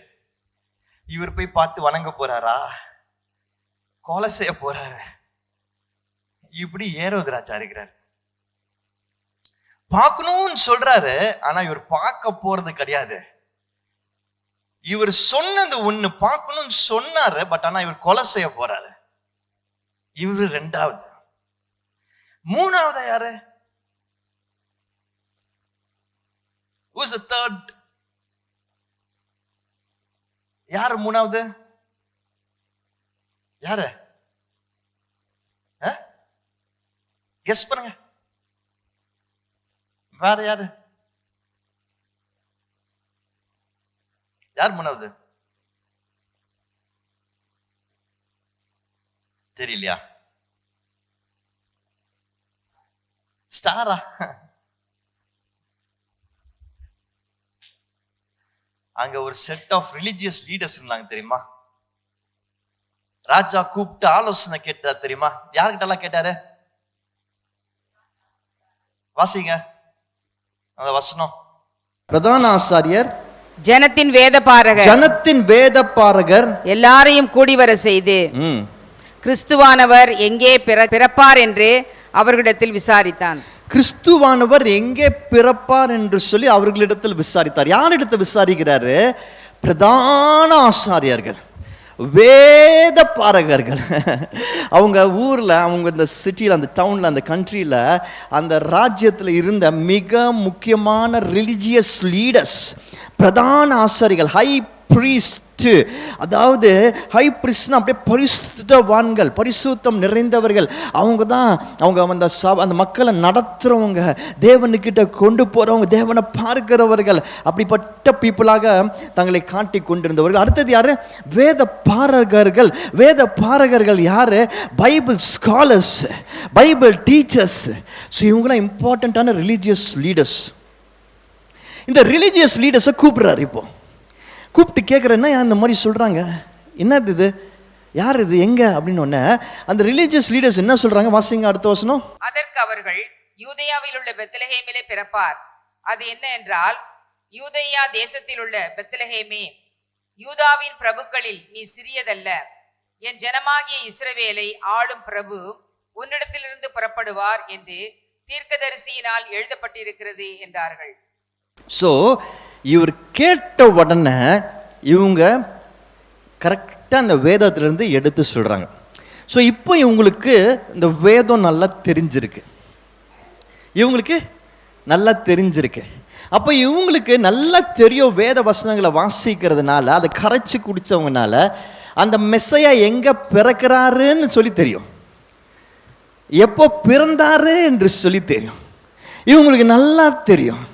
இவர் போய் பார்த்து வணங்க போறாரா? கொலை செய்ய போறாரு? இப்படி ஏரோது ராஜா இருக்கிறாரு. பார்க்கணும்னு சொல்றாரு, ஆனா இவர் பார்க்க போறது கிடையாது. இவர் சொன்னது ஒண்ணு, பார்க்கணும்னு சொன்னாரு, பட் ஆனா இவர் கொலை செய்ய போறாரு. இவரு ரெண்டாவது. மூணாவது யாரு? Who's the third? யாரு மூணாவது? யாரு? கெஸ் பண்ணுங்க. வேற யாரு? யார் மூணாவது? தெரியலையா? ஸ்டாரா? அங்க ஒரு செட் ஆஃப் ரிலிஜியஸ் லீடர்ஸ் இருந்தாங்க தெரியுமா? ராஜா கூப்பிட்டு ஆலோசனை கேட்டார் தெரியுமா? யாருக்கிட்ட எல்லாம் கேட்டாரு? வாசிங்க அந்த வசனம். பிரதான ஆசாரியர், ஜனத்தின் வேத பாரகர் எல்லாரையும் கூடி வர செய்து கிறிஸ்துவானவர் எங்கே பிறப்பார் என்று அவர்களிடத்தில் விசாரித்தான். கிறிஸ்துவானவர் எங்கே பிறப்பார் என்று சொல்லி அவர்களிடத்தில் விசாரித்தார். யாரிடத்தில் விசாரிக்கிறாரு? பிரதான ஆசாரியர்கள், வேத பாரகர்கள். அவங்க ஊர்ல, அவங்க இந்த சிட்டியில், அந்த டவுன்ல, அந்த கண்ட்ரியில, அந்த ராஜ்யத்தில் இருந்த மிக முக்கியமான ரிலிஜியஸ் லீடர்ஸ், பிரதான ஆசாரிகள், ஹை priest. அதாவது ஹை பிரிஸ்ட்னா அப்படியே பரிசுத்தவான்கள், பரிசுத்தம் நிறைந்தவர்கள். அவங்க தான் அந்த மக்களை நடத்துறவங்க, தேவனுக்கிட்ட கொண்டு போறவங்க, தேவனை பார்க்கிறவர்கள். அப்படிப்பட்ட பீப்புளாக தங்களை காட்டி கொண்டிருந்தவர்கள். அடுத்தது யாரு? வேத பாரகர்கள். வேத பாரகர்கள் யாரு? Bible scholars, Bible teachers. So இவங்களாம் இம்பார்ட்டண்ட்டான ரிலீஜியஸ் லீடர்ஸ். இந்த ரிலீஜியஸ் லீடர்ஸை கூப்பிடுறாரு. இப்போ கூப்பிட்டு கேட்குறேன்னா இந்த மாதிரி சொல்கிறாங்க, என்னது இது, யார் இது, எங்க அப்படின்னு ஒன்று அந்த ரிலீஜியஸ் லீடர்ஸ் என்ன சொல்கிறாங்க? வாசிங்க அடுத்த வசனம். அதற்கு அவர்கள், யூதேயாவில் உள்ள பெத்லஹேமிலே பிறப்பார். அது என்ன என்றால், யூதேயா தேசத்தில் உள்ள பெத்லஹேமே, யூதாவின் பிரபுக்களில் நீ சிறியதல்ல. என் ஜனமாகிய இஸ்ரவேலை ஆளும் பிரபு உன்னிடத்திலிருந்து புறப்படுவார் என்று தீர்க்கதரிசியினால் எழுதப்பட்டிருக்கிறது என்றார்கள். ஸோ இவர் கேட்ட உடனே இவங்க கரெக்டாக அந்த வேதத்திலிருந்து எடுத்து சொல்கிறாங்க. ஸோ இப்போ இவங்களுக்கு இந்த வேதம் நல்லா தெரிஞ்சிருக்கு, இவங்களுக்கு நல்லா தெரிஞ்சிருக்கு. அப்போ இவங்களுக்கு நல்லா தெரியும், வேத வசனங்களை வாசிக்கிறதுனால, அதை கரைச்சி குடித்தவங்கனால அந்த மெஸ்ஸையா எங்கே பிறக்கிறாருன்னு சொல்லி தெரியும், எப்போ பிறந்தாரு என்று சொல்லி தெரியும். இவங்களுக்கு நல்லா தெரியும்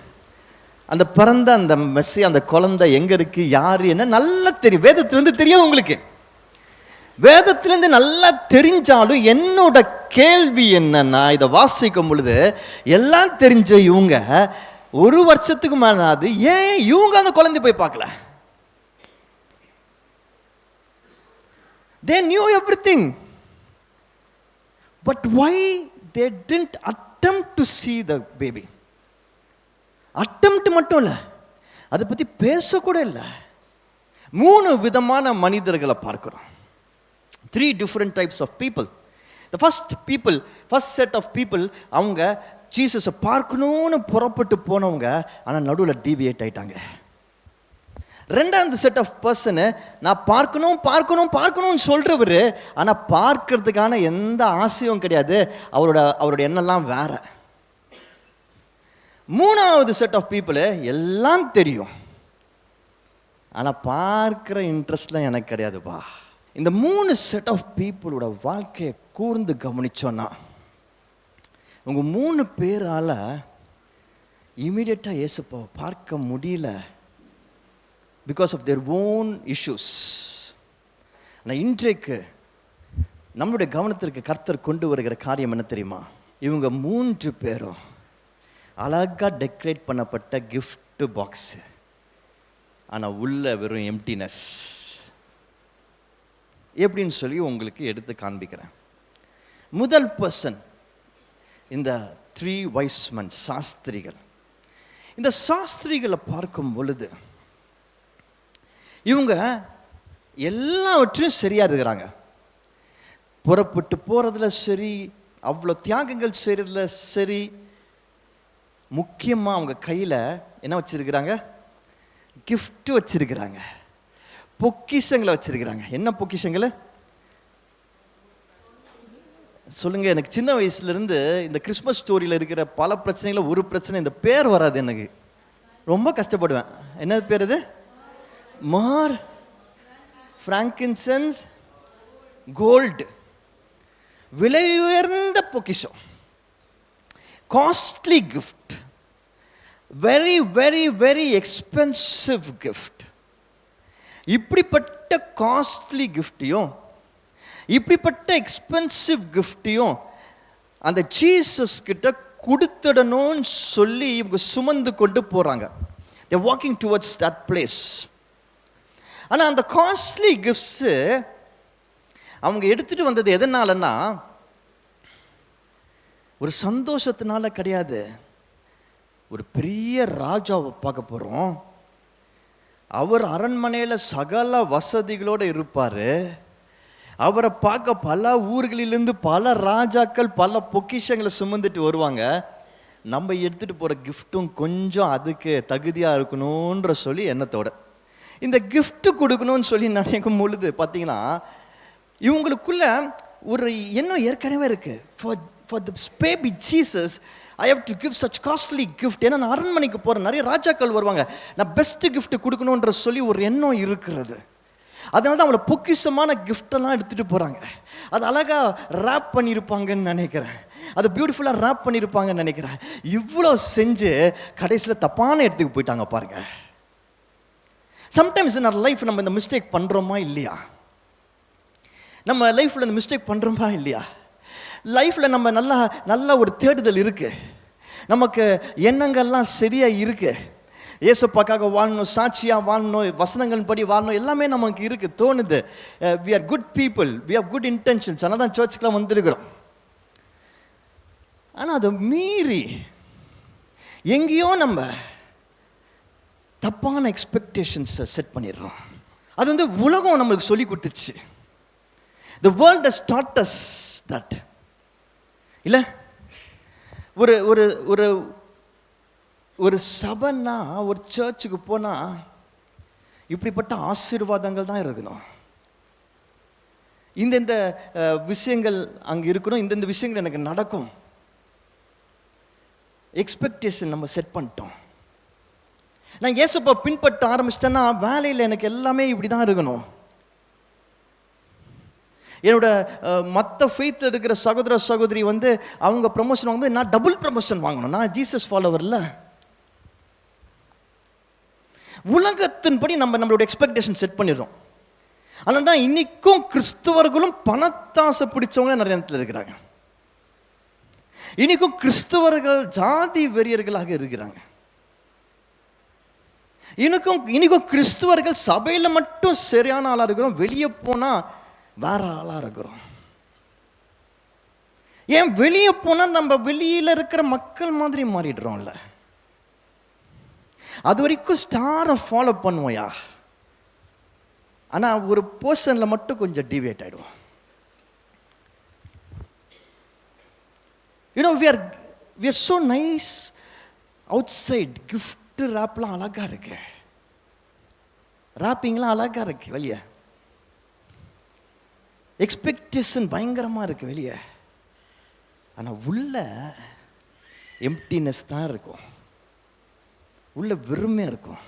அந்த பிறந்த அந்த மெஸ்ஸி, அந்த குழந்தை எங்க இருக்கு, யாரு என்ன நல்லா தெரியும். வேதத்திலிருந்து தெரியும் உங்களுக்கு. வேதத்திலிருந்து நல்லா தெரிஞ்சாலும் என்னோட கேள்வி என்னன்னா, இதை வாசிக்கும் பொழுது எல்லாம் தெரிஞ்ச இவங்க ஒரு வருஷத்துக்கு மேலாது ஏன் இவங்க அந்த குழந்தை போய் பார்க்கல? They knew everything, but why they didn't attempt to see the baby? Attempt மட்டும் இல்லை, அதை பற்றி பேசக்கூட இல்லை. 3 விதமான மனிதர்களை பார்க்கிறோம். 3 different types of people. The first set of people, அவங்க ஜீசஸை பார்க்கணும்னு புறப்பட்டு போனவங்க, ஆனால் நடுவில் டீவியேட் ஆயிட்டாங்க. ரெண்டாவது செட் ஆஃப் பர்சனு, நான் பார்க்கணும்னு சொல்றவர், ஆனால் பார்க்கறதுக்கான எந்த ஆசையும் கிடையாது, அவரோட எண்ணெல்லாம் வேற. மூணாவது செட் ஆஃப் பீப்புள், எல்லாம் தெரியும் ஆனால் பார்க்குற இன்ட்ரெஸ்ட்லாம் எனக்கு கிடையாதுப்பா. இந்த 3 செட் ஆஃப் பீப்புளோட வாழ்க்கையை கூர்ந்து கவனிச்சோன்னா, உங்கள் 3 பேரால் இமீடியட்டாக இயேசுப்பாவை பார்க்க முடியல, because of their own issues. ஆனால் இன்றைக்கு நம்மளுடைய கவனத்திற்கு கர்த்தர் கொண்டு வருகிற காரியம் என்ன தெரியுமா? இவங்க 3 பேரும் அழகாக டெக்கரேட் பண்ணப்பட்ட கிஃப்ட் பாக்ஸு, ஆனால் உள்ள வெறும் எம்டினஸ். எப்படின்னு சொல்லி உங்களுக்கு எடுத்து காண்பிக்கிறேன். முதல் பர்சன், இந்த 3 wise men, சாஸ்திரிகள். இந்த சாஸ்திரிகளை பார்க்கும் பொழுது இவங்க எல்லாவற்றையும் சரியாக இருக்கிறாங்க. புறப்பட்டு போகிறதுல சரி, அவ்வளோ தியாகங்கள் செய்கிறதுல சரி, முக்கியமாக அவங்க கையில் என்ன வச்சிருக்கிறாங்க? கிஃப்ட் வச்சிருக்கிறாங்க, பொக்கிஷங்களை வச்சிருக்கிறாங்க. என்ன பொக்கிஷங்கள் சொல்லுங்க? எனக்கு சின்ன வயசுலேருந்து இந்த கிறிஸ்மஸ் ஸ்டோரியில் இருக்கிற பல பிரச்சனைகளை ஒரு பிரச்சனை, இந்த பேர் வராது, எனக்கு ரொம்ப கஷ்டப்படுவேன். என்ன பேர் இது? மார், பிராங்கின்சன்ஸ், கோல்டு, விலை உயர்ந்த பொக்கிஷம், costly gift, very very very expensive gift. இப்படிப்பட்ட காஸ்ட்லி கிஃப்டையும் இப்படிப்பட்ட எக்ஸ்பென்சிவ் கிஃப்டையும் அந்த ஜீசஸ் கிட்ட கொடுத்துடணும்னு சொல்லி இவங்க சுமந்து கொண்டு போறாங்க. They are walking towards that place. ஆனால் அந்த காஸ்ட்லி கிஃப்ட்ஸு அவங்க எடுத்துட்டு வந்தது எதனாலன்னா, ஒரு சந்தோஷத்தினால கிடையாது. ஒரு பெரிய ராஜாவை பார்க்க போகிறோம், அவர் அரண்மனையில் சகல வசதிகளோடு இருப்பார். அவரை பார்க்க பல ஊர்களிலிருந்து பல ராஜாக்கள் பல பொக்கிஷங்களை சுமந்துட்டு வருவாங்க. நம்ம எடுத்துகிட்டு போகிற கிஃப்ட்டும் கொஞ்சம் அதுக்கு தகுதியாக இருக்கணுன்ற சொல்லி எண்ணத்தோட இந்த கிஃப்ட் கொடுக்கணும்னு சொல்லி நினைக்கும் பொழுது பார்த்தீங்கன்னா, இவங்களுக்குள்ள ஒரு எண்ணம் ஏற்கனவே இருக்குது. For for this baby Jesus, I have to give such costly gift. ஏன்னா நான் அரண்மனைக்கு போகிறேன், நிறைய ராஜாக்கள் வருவாங்க, நான் பெஸ்ட்டு கிஃப்ட் கொடுக்கணுன்ற சொல்லி ஒரு எண்ணம் இருக்கிறது. அதனால தான் அவங்கள பொக்கிஷமான கிஃப்டெல்லாம் எடுத்துகிட்டு போகிறாங்க. அது அழகாக ரேப் பண்ணியிருப்பாங்கன்னு நினைக்கிறேன், அது பியூட்டிஃபுல்லாக ரேப் பண்ணியிருப்பாங்கன்னு நினைக்கிறேன். இவ்வளோ செஞ்சு கடைசியில் தப்பான இடத்துக்கு போயிட்டாங்க பாருங்க. சம்டைம்ஸ் நம்ம லைஃப் நம்ம இந்த மிஸ்டேக் பண்ணுறோமா இல்லையா? நம்ம லைஃப்பில் இந்த மிஸ்டேக் பண்ணுறோமா இல்லையா? லைஃப்பில் நம்ம நல்ல ஒரு தேடுதல் இருக்குது, நமக்கு எண்ணங்கள்லாம் சரியாக இருக்குது, ஏசப்பாக்காக வாழணும், சாட்சியாக வாழணும், வசனங்கள் படி வாழணும், எல்லாமே நமக்கு இருக்குது, தோணுது. We are good people, we have good intentions, ஆனால் தான் சர்ச்சுக்கெலாம் வந்துருக்கிறோம். ஆனால் அதை மீறி எங்கேயோ நம்ம தப்பான எக்ஸ்பெக்டேஷன்ஸை செட் பண்ணிடுறோம். அது வந்து உலகம் நம்மளுக்கு சொல்லி கொடுத்துச்சு. The world has taught us that. இல்லை, ஒரு ஒரு ஒரு ஒரு சபைன்னா, ஒரு சர்ச்சுக்கு போனால் இப்படிப்பட்ட ஆசீர்வாதங்கள் தான் இருக்கணும், இந்த விஷயங்கள் அங்கே இருக்கணும், இந்த விஷயங்கள் எனக்கு நடக்கும். எக்ஸ்பெக்டேஷன் நம்ம செட் பண்ணிட்டோம். நான் இயேசுப்பா பின்பற்ற ஆரம்பிச்சிட்டேன்னா வேலையில் எனக்கு எல்லாமே இப்படி தான் இருக்கணும். என்னோட மற்ற ஃபெய்த் எடுக்கிற சகோதர சகோதரி வந்து அவங்க ப்ரமோஷன் வாங்கும்போது நான் டபுள் ப்ரமோஷன் வாங்கணும். நான் ஜீசஸ் ஃபாலோவர்ல. உலகத்தின்படி நம்மளோட எக்ஸ்பெக்டேஷன் செட் பண்ணிடுறோம். அதனால தான் இன்னைக்கும் கிறிஸ்துவர்களும் பணத்தாசை பிடிச்சவங்க நிறைய இடத்துல இருக்கிறாங்க. இன்னைக்கும் கிறிஸ்துவர்கள் ஜாதி வெறியர்களாக இருக்கிறாங்க. இன்னைக்கும் கிறிஸ்துவர்கள் சபையில் மட்டும் சரியான ஆளாக இருக்கிறோம், வெளியே போனால் வேற ஆளாக இருக்கிறோம். ஏன் வெளியே போனால் நம்ம வெளியில் இருக்கிற மக்கள் மாதிரி மாறிடுறோம்ல. அது வரைக்கும் ஸ்டாரை ஃபாலோ பண்ணுவோயா, ஆனால் ஒரு போர்ஷனில் மட்டும் கொஞ்சம் டிவியேட் ஆகிடுவோம். we are so nice outside. gift ராப்லாம் அழகா இருக்கு, ராப்பிங்லாம் அழகா இருக்கு வெளியே, எக்ஸ்பெக்டேஷன் பயங்கரமா இருக்கு வெளியே, ஆனால் உள்ள எம்டினஸ் தான் இருக்கும், உள்ள வெறுமையா இருக்கும்.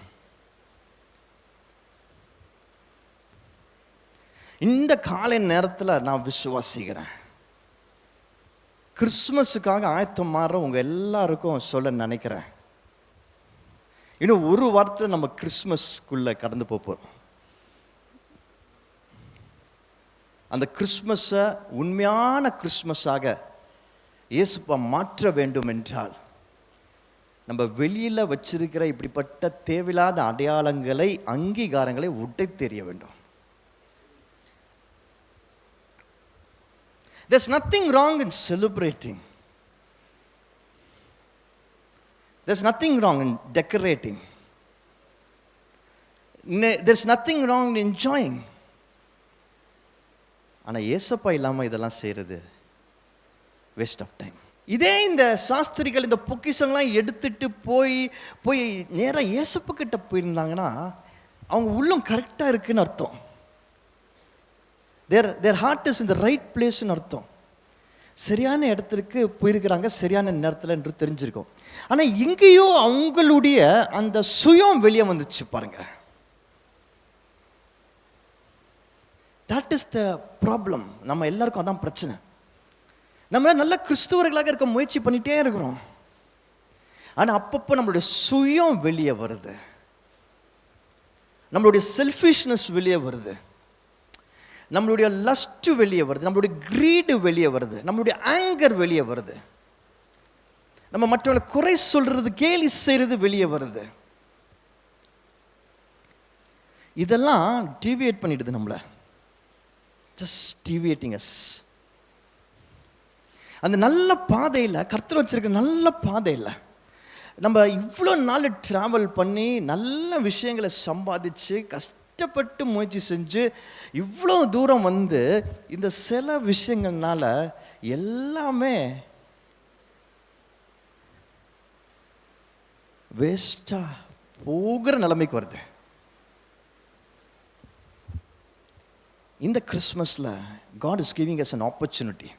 இந்த காலை நேரத்தில் நான் விசுவாசிக்கிறேன், கிறிஸ்மஸுக்காக ஆயத்தம் மாற உங்க எல்லாருக்கும் சொல்ல நினைக்கிறேன். இன்னும் ஒரு வாரத்தில் நம்ம கிறிஸ்மஸ்க்குள்ள கடந்து போகிறோம். அந்த கிறிஸ்மஸை உண்மையான கிறிஸ்மஸாக இயேசுப்பா மாற்ற வேண்டும் என்றால் நம்ம வெளியில் வச்சிருக்கிற இப்படிப்பட்ட தேவையில்லாத அடையாளங்களை, அங்கீகாரங்களை உடைத்து தெரிய வேண்டும். There's nothing wrong in celebrating. There's nothing wrong in decorating. There's nothing wrong in enjoying. ஆனால் ஏசப்பா இல்லாமல் இதெல்லாம் செய்கிறது வேஸ்ட் ஆஃப் டைம். இதே இந்த சாஸ்திரிகள் இந்த பொக்கிஷங்கள்லாம் எடுத்துட்டு போய் நேராக ஏசப்பா கிட்ட போயிருந்தாங்கன்னா அவங்க உள்ளம் கரெக்டாக இருக்குன்னு அர்த்தம். their heart is in the right place ன்னு அர்த்தம். சரியான இடத்துக்கு போயிருக்கிறாங்க சரியான நேரத்தில் என்று தெரிஞ்சிருக்கும். ஆனால் இங்கேயோ அவங்களுடைய அந்த சுயம் வெளியே வந்துச்சு பாருங்க. That is the problem. நம்ம எல்லாருக்கும் அதான் பிரச்சனை. நம்ம நல்ல கிறிஸ்துவர்களாக இருக்க முயற்சி பண்ணிட்டே இருக்கிறோம், ஆனால் அப்பப்போ நம்மளுடைய சுயம் வெளியே வருது, நம்மளுடைய செல்ஃபிஷ்னஸ் வெளியே வருது, நம்மளுடைய லஸ்ட் வெளியே வருது, நம்மளுடைய கிரீடு வெளியே வருது, நம்மளுடைய ஆங்கர் வெளியே வருது, நம்ம மற்றவங்களை குறை சொல்றது, கேலி செய்யறது வெளியே வருது. இதெல்லாம் டிவியேட் பண்ணிடுது நம்மளை, ஜஸ்ட் டிவியேட்டிங் அஸ். அந்த நல்ல பாதையில், கர்த்தர் வச்சிருக்க நல்ல பாதையில் நம்ம இவ்வளோ நாள் ட்ராவல் பண்ணி நல்ல விஷயங்களை சம்பாதிச்சு கஷ்டப்பட்டு முயற்சி செஞ்சு இவ்வளோ தூரம் வந்து இந்த சில விஷயங்கள்னால எல்லாமே வேஸ்டாக போகிற நிலைமைக்கு வருது. இந்த கிறிஸ்மஸில் God is giving us an opportunity.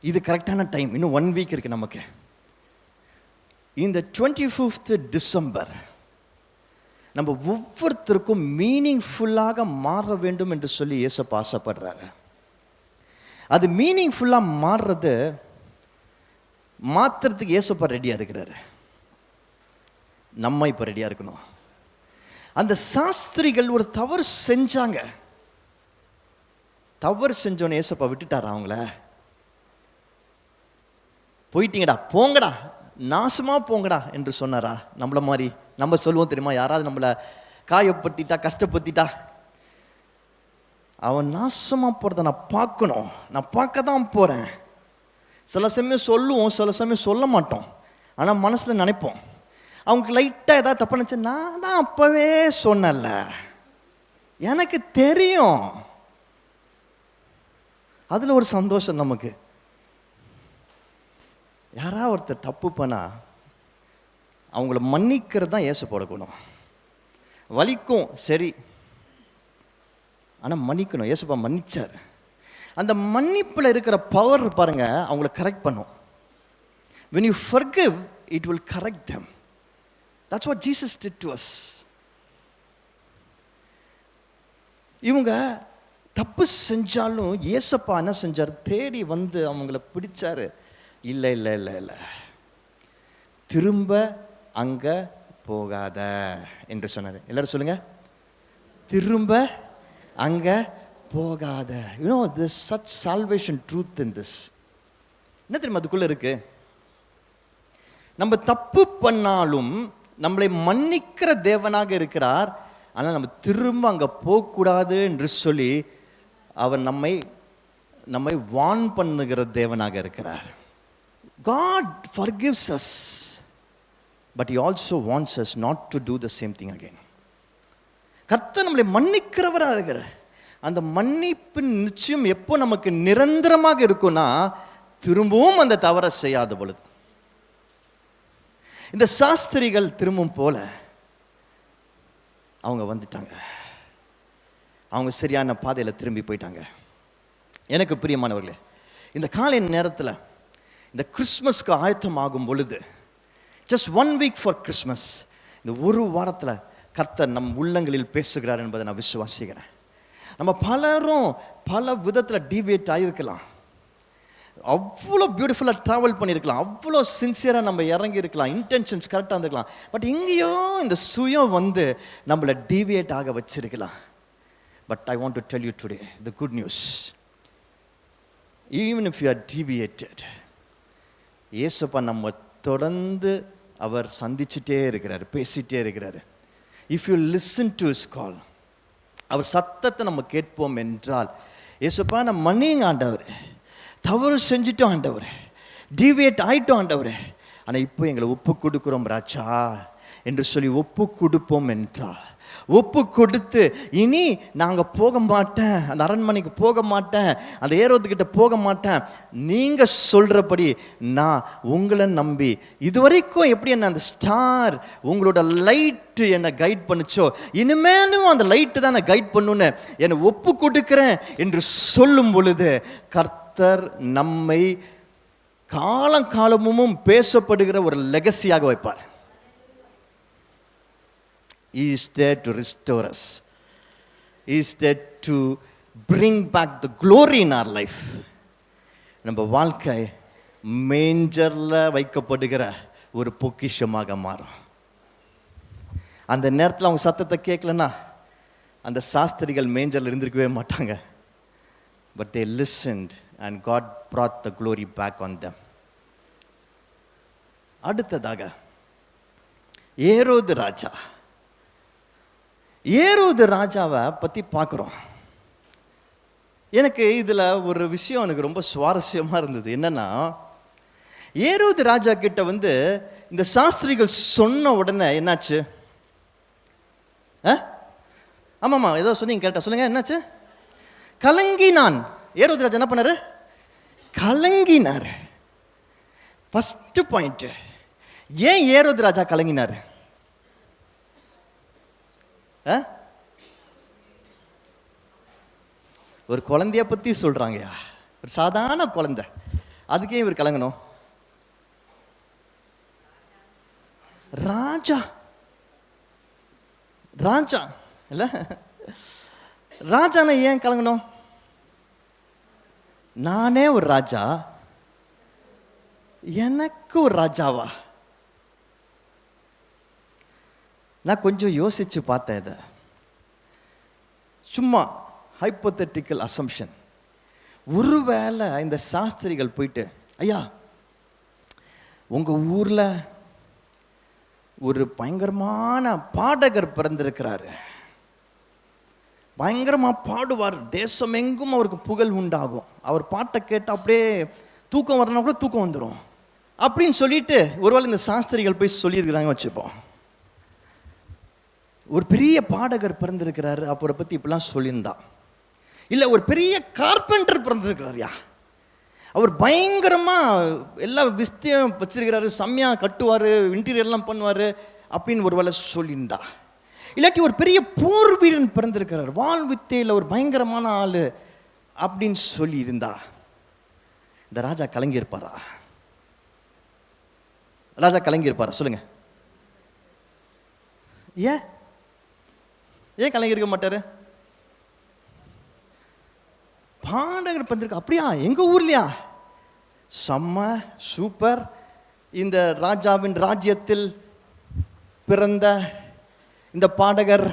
இது கரெக்டான டைம். இன்னும் 1 வீக் இருக்கு நமக்கு. இந்த 25th டிசம்பர் நம்ம ஒவ்வொருத்தருக்கும் மீனிங்ஃபுல்லாக மாற வேண்டும் என்று சொல்லி இயேசப்பா ஆசைப்படுறாரு. அது மீனிங்ஃபுல்லாக மாறுறது மாற்றுறதுக்கு இயேசப்பா ரெடியாக இருக்கிறாரு. நம்ம இப்போ ரெடியாக இருக்கணும். அந்த சாஸ்திரிகள் ஒரு தவறு செஞ்சாங்க. தவறு செஞ்சோன்னு இயேசப்பா விட்டுட்டாரா அவங்கள? போயிட்டீங்கடா, போங்கடா, நாசமா போங்கடா என்று சொன்னாரா? நம்மள மாதிரி நம்ம சொல்லுவோம் தெரியுமா, யாராவது நம்மளை காயப்படுத்திட்டா, கஷ்டப்படுத்திட்டா, அவன் நாசமா போறத நான் பார்க்கணும், நான் பார்க்க தான் போறேன். சில சமயம் சொல்லுவோம், சில சமயம் சொல்ல மாட்டோம். ஆனால் மனசில் நினைப்போம். அவங்க லைட்டாக ஏதாவது தப்பு நினச்சா, நான் தான் அப்போவே சொன்னல, எனக்கு தெரியும். அதில் ஒரு சந்தோஷம் நமக்கு. யாராவது ஒருத்தர் தப்பு பண்ணா அவங்கள மன்னிக்கிறது தான் இயேசு போடக்கணும். வலிக்கும் சரி, ஆனால் மன்னிக்கணும். இயேசுப்பா மன்னிச்சார். அந்த மன்னிப்பில் இருக்கிற பவர் பாருங்க, அவங்கள கரெக்ட் பண்ணும். when you forgive it will correct them. that's what Jesus did to us. இவங்க தப்பு செஞ்சாலும் இயேசப்பா என்ன செஞ்சார்? தேடி வந்து அவங்கள பிடிச்சாரு. இல்லை இல்லை இல்லை இல்லை, திரும்ப அங்க போகாத என்று சொன்னார். எல்லாரும் சொல்லுங்க, திரும்ப அங்க போகாத. you know there's such salvation truth in this. என்ன தெரியுமா அதுக்குள்ள இருக்கு? நம்ம தப்பு பண்ணாலும் நம்மளை மன்னிக்கிற தேவனாக இருக்கிறார். ஆனால் நம்ம திரும்ப அங்க போகக்கூடாது என்று சொல்லி அவர் நம்மை வார்ன் பண்ணுகிற தேவனாக இருக்கிறார். God forgives us, but he also wants us not to do the same thing again. கர்த்தர் நம்மளை மன்னிக்கிறவராக இருக்கிறார். அந்த மன்னிப்பு நிச்சயம் எப்போ நமக்கு நிரந்தரமாக இருக்கும்னா, திரும்பவும் அந்த தவறை செய்யாத பொழுது. இந்த சாஸ்திரிகள் திரும்பவும் போல அவங்க வந்துட்டாங்க. அவங்க சரியான பாதையில் திரும்பி போயிட்டாங்க. எனக்கு பிரியமானவர்களே, இந்த காலை நேரத்தில் இந்த கிறிஸ்மஸ்க்கு ஆயத்தம் ஆகும் பொழுது, ஜஸ்ட் 1 வீக் ஃபார் கிறிஸ்மஸ், இந்த ஒரு வாரத்தில் கர்த்தர் நம் உள்ளங்களில் பேசுகிறார் என்பதை நான் விசுவாசிக்கிறேன். நம்ம பலரும் பல விதத்தில் டீவியேட் ஆகியிருக்கலாம். அவ்வளோ பியூட்டிஃபுல்லாக ட்ராவல் பண்ணியிருக்கலாம், அவ்வளோ சின்சியராக நம்ம இறங்கி இருக்கலாம், இன்டென்ஷன்ஸ் கரெக்டாக இருந்திருக்கலாம். பட் எங்கேயோ இந்த சுயம் வந்து நம்மளை டீவியேட் ஆக வச்சிருக்கலாம். But I want to tell you today the good news. Even if you are deviated, இயேசுப்பா நம்ம தொடர்ந்து அவர் சந்திச்சுட்டே இருக்கிறார், பேசிகிட்டே இருக்கிறார். If you listen to his call, அவர் சத்தத்தை நம்ம கேட்போம் என்றால், இயேசுப்பா நம்ம மன்னிங்க ஆண்டவர், தவறு செஞ்சுட்டோம் ஆண்டவர், டீவியேட் ஆகிட்டோம் ஆண்டவர், ஆனால் இப்போ எங்களை ஒப்பு கொடுக்குறோம் ராஜா என்று சொல்லி ஒப்பு கொடுப்போம் என்றால், ஒப்பு கொடுத்து இனி நாங்கள் போக மாட்டேன், அந்த அரண்மனைக்கு போக மாட்டேன், அந்த ஏரோதுக்கிட்ட போக மாட்டேன், நீங்கள் சொல்கிறபடி நான் உங்களை நம்பி, இதுவரைக்கும் எப்படி என்ன அந்த ஸ்டார் உங்களோட லைட்டு என்னை கைட் பண்ணுச்சோ, இனிமேலும் அந்த லைட்டு தான் நான் கைட் பண்ணுன்னு என்னை ஒப்பு கொடுக்குறேன் என்று சொல்லும் பொழுது, கர்த்தர் நம்மை காலமும் பேசப்படுகிற ஒரு லெகசியாக வைப்பார். He is there to restore us. He is there to bring back the glory in our life. நம்ம வாழ்க்கை மேஞ்சரில் வைக்கப்படுகிற ஒரு பொக்கிஷமாக மாறும். அந்த நேரத்தில் அவங்க சத்தத்தை கேட்கலன்னா அந்த சாஸ்திரிகள் மேஞ்சரில் இருந்திருக்கவே மாட்டாங்க. But they listened and God brought the glory back on them. அடுத்ததாக ஏரோது ராஜாவை பற்றி பார்க்குறோம். எனக்கு இதில் ஒரு விஷயம் எனக்கு ரொம்ப சுவாரஸ்யமாக இருந்தது. என்னன்னா, ஏரோது ராஜா கிட்ட வந்து இந்த சாஸ்திரிகள் சொன்ன உடனே என்னாச்சு? ஆமாம்மா, ஏதோ சொன்னீங்க, கேட்டா சொல்லுங்க, என்னாச்சு? கலங்கினான். ஏரோது ராஜா என்ன பண்ணாரு? கலங்கினார். ஃபர்ஸ்ட் பாயிண்ட், ஏன் ஏரோது ராஜா கலங்கினார்? ஒரு குழந்தைய பற்றி சொல்கிறாங்கயா, ஒரு சாதாரண குழந்தை, அதுக்கே இவர் கலங்கணும்? ராஜா ராஜா இல்ல, ராஜான ஏன் கலங்கணும்? நானே ஒரு ராஜா, எனக்கு ஒரு ராஜாவா? நான் கொஞ்சம் யோசிச்சு பார்த்தேன் இதை. சும்மா ஹைப்போதெட்டிக்கல் அசம்ஷன். ஒருவேளை இந்த சாஸ்திரிகள் போயிட்டு, ஐயா உங்க ஊர்ல ஒரு பயங்கரமான பாடகர் பிறந்திருக்கிறாரு, பயங்கரமா பாடுவார், தேசம் எங்கும் அவருக்கு புகழ் உண்டாகும், அவர் பாட்டை கேட்டு அப்படியே தூக்கம் வரணும் கூட தூக்கம் வந்துடும் அப்படின்னு சொல்லிட்டு ஒருவேளை இந்த சாஸ்திரிகள் போய் சொல்லியிருக்கிறாங்க வச்சுப்போம். ஒரு பெரிய பாடகர் பிறந்திருக்கிறாரு, அவரை பத்தி இப்படிலாம் சொல்லியிருந்தா. இல்லை ஒரு பெரிய கார்பெண்டர் பிறந்திருக்கிறாரியா, அவர் பயங்கரமா எல்லா விஸ்தியம் வச்சிருக்கிறாரு, செம்மையா கட்டுவார், இன்டீரியர்லாம் பண்ணுவார் அப்படின்னு ஒரு வேளை சொல்லியிருந்தா. இல்லாட்டி ஒரு பெரிய போர் வீரன் பிறந்திருக்கிறார், வாள் வித்தையில் ஒரு பயங்கரமான ஆள் அப்படின்னு சொல்லியிருந்தா இந்த ராஜா கலங்கியிருப்பாரா? ராஜா கலங்கியிருப்பாரா சொல்லுங்க? ஏன் கலங்கியிருக்க மாட்டாரு? பாடகர் பிறந்திருக்க, அப்படியா எங்க ஊர்லையா? செம்ம சூப்பர், இந்த ராஜாவின் ராஜ்யத்தில் பிறந்த இந்த பாடகர்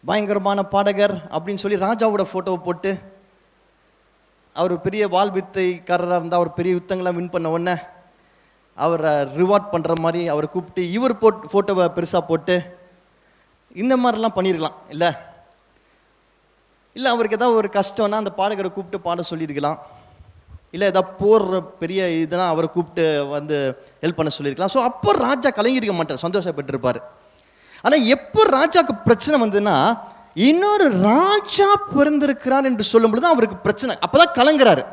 பயங்கரமான பாடகர் அப்படின்னு சொல்லி ராஜாவோட போட்டோவை போட்டு, அவர் பெரிய வாழ்வித்தைக்காரராக இருந்தால் அவர் பெரிய யுத்தங்கள்லாம் வின் பண்ண உடனே அவரை ரிவார்ட் பண்ணுற மாதிரி அவரை கூப்பிட்டு இவர் ஃபோட்டோவை பெருசாக போட்டு இந்த மாதிரிலாம் பண்ணியிருக்கலாம். இல்லை இல்லை அவருக்கு ஏதாவது ஒரு கஷ்டம்னா அந்த பாடகரை கூப்பிட்டு பாட சொல்லியிருக்கலாம். இல்லை ஏதாவது போடுற பெரிய இதெல்லாம் அவரை கூப்பிட்டு வந்து ஹெல்ப் பண்ண சொல்லியிருக்கலாம். ஸோ அப்போ ராஜா கலங்கியிருக்க மாட்டார், சந்தோஷப்பட்டிருப்பார். ஆனால் எப்போ ராஜாவுக்கு பிரச்சனை வந்ததுன்னா, இன்னொரு ராஜா பிறந்திருக்கிறார் என்று சொல்லும் பொழுது அவருக்கு பிரச்சனை, அப்போதான் கலங்குறாரு.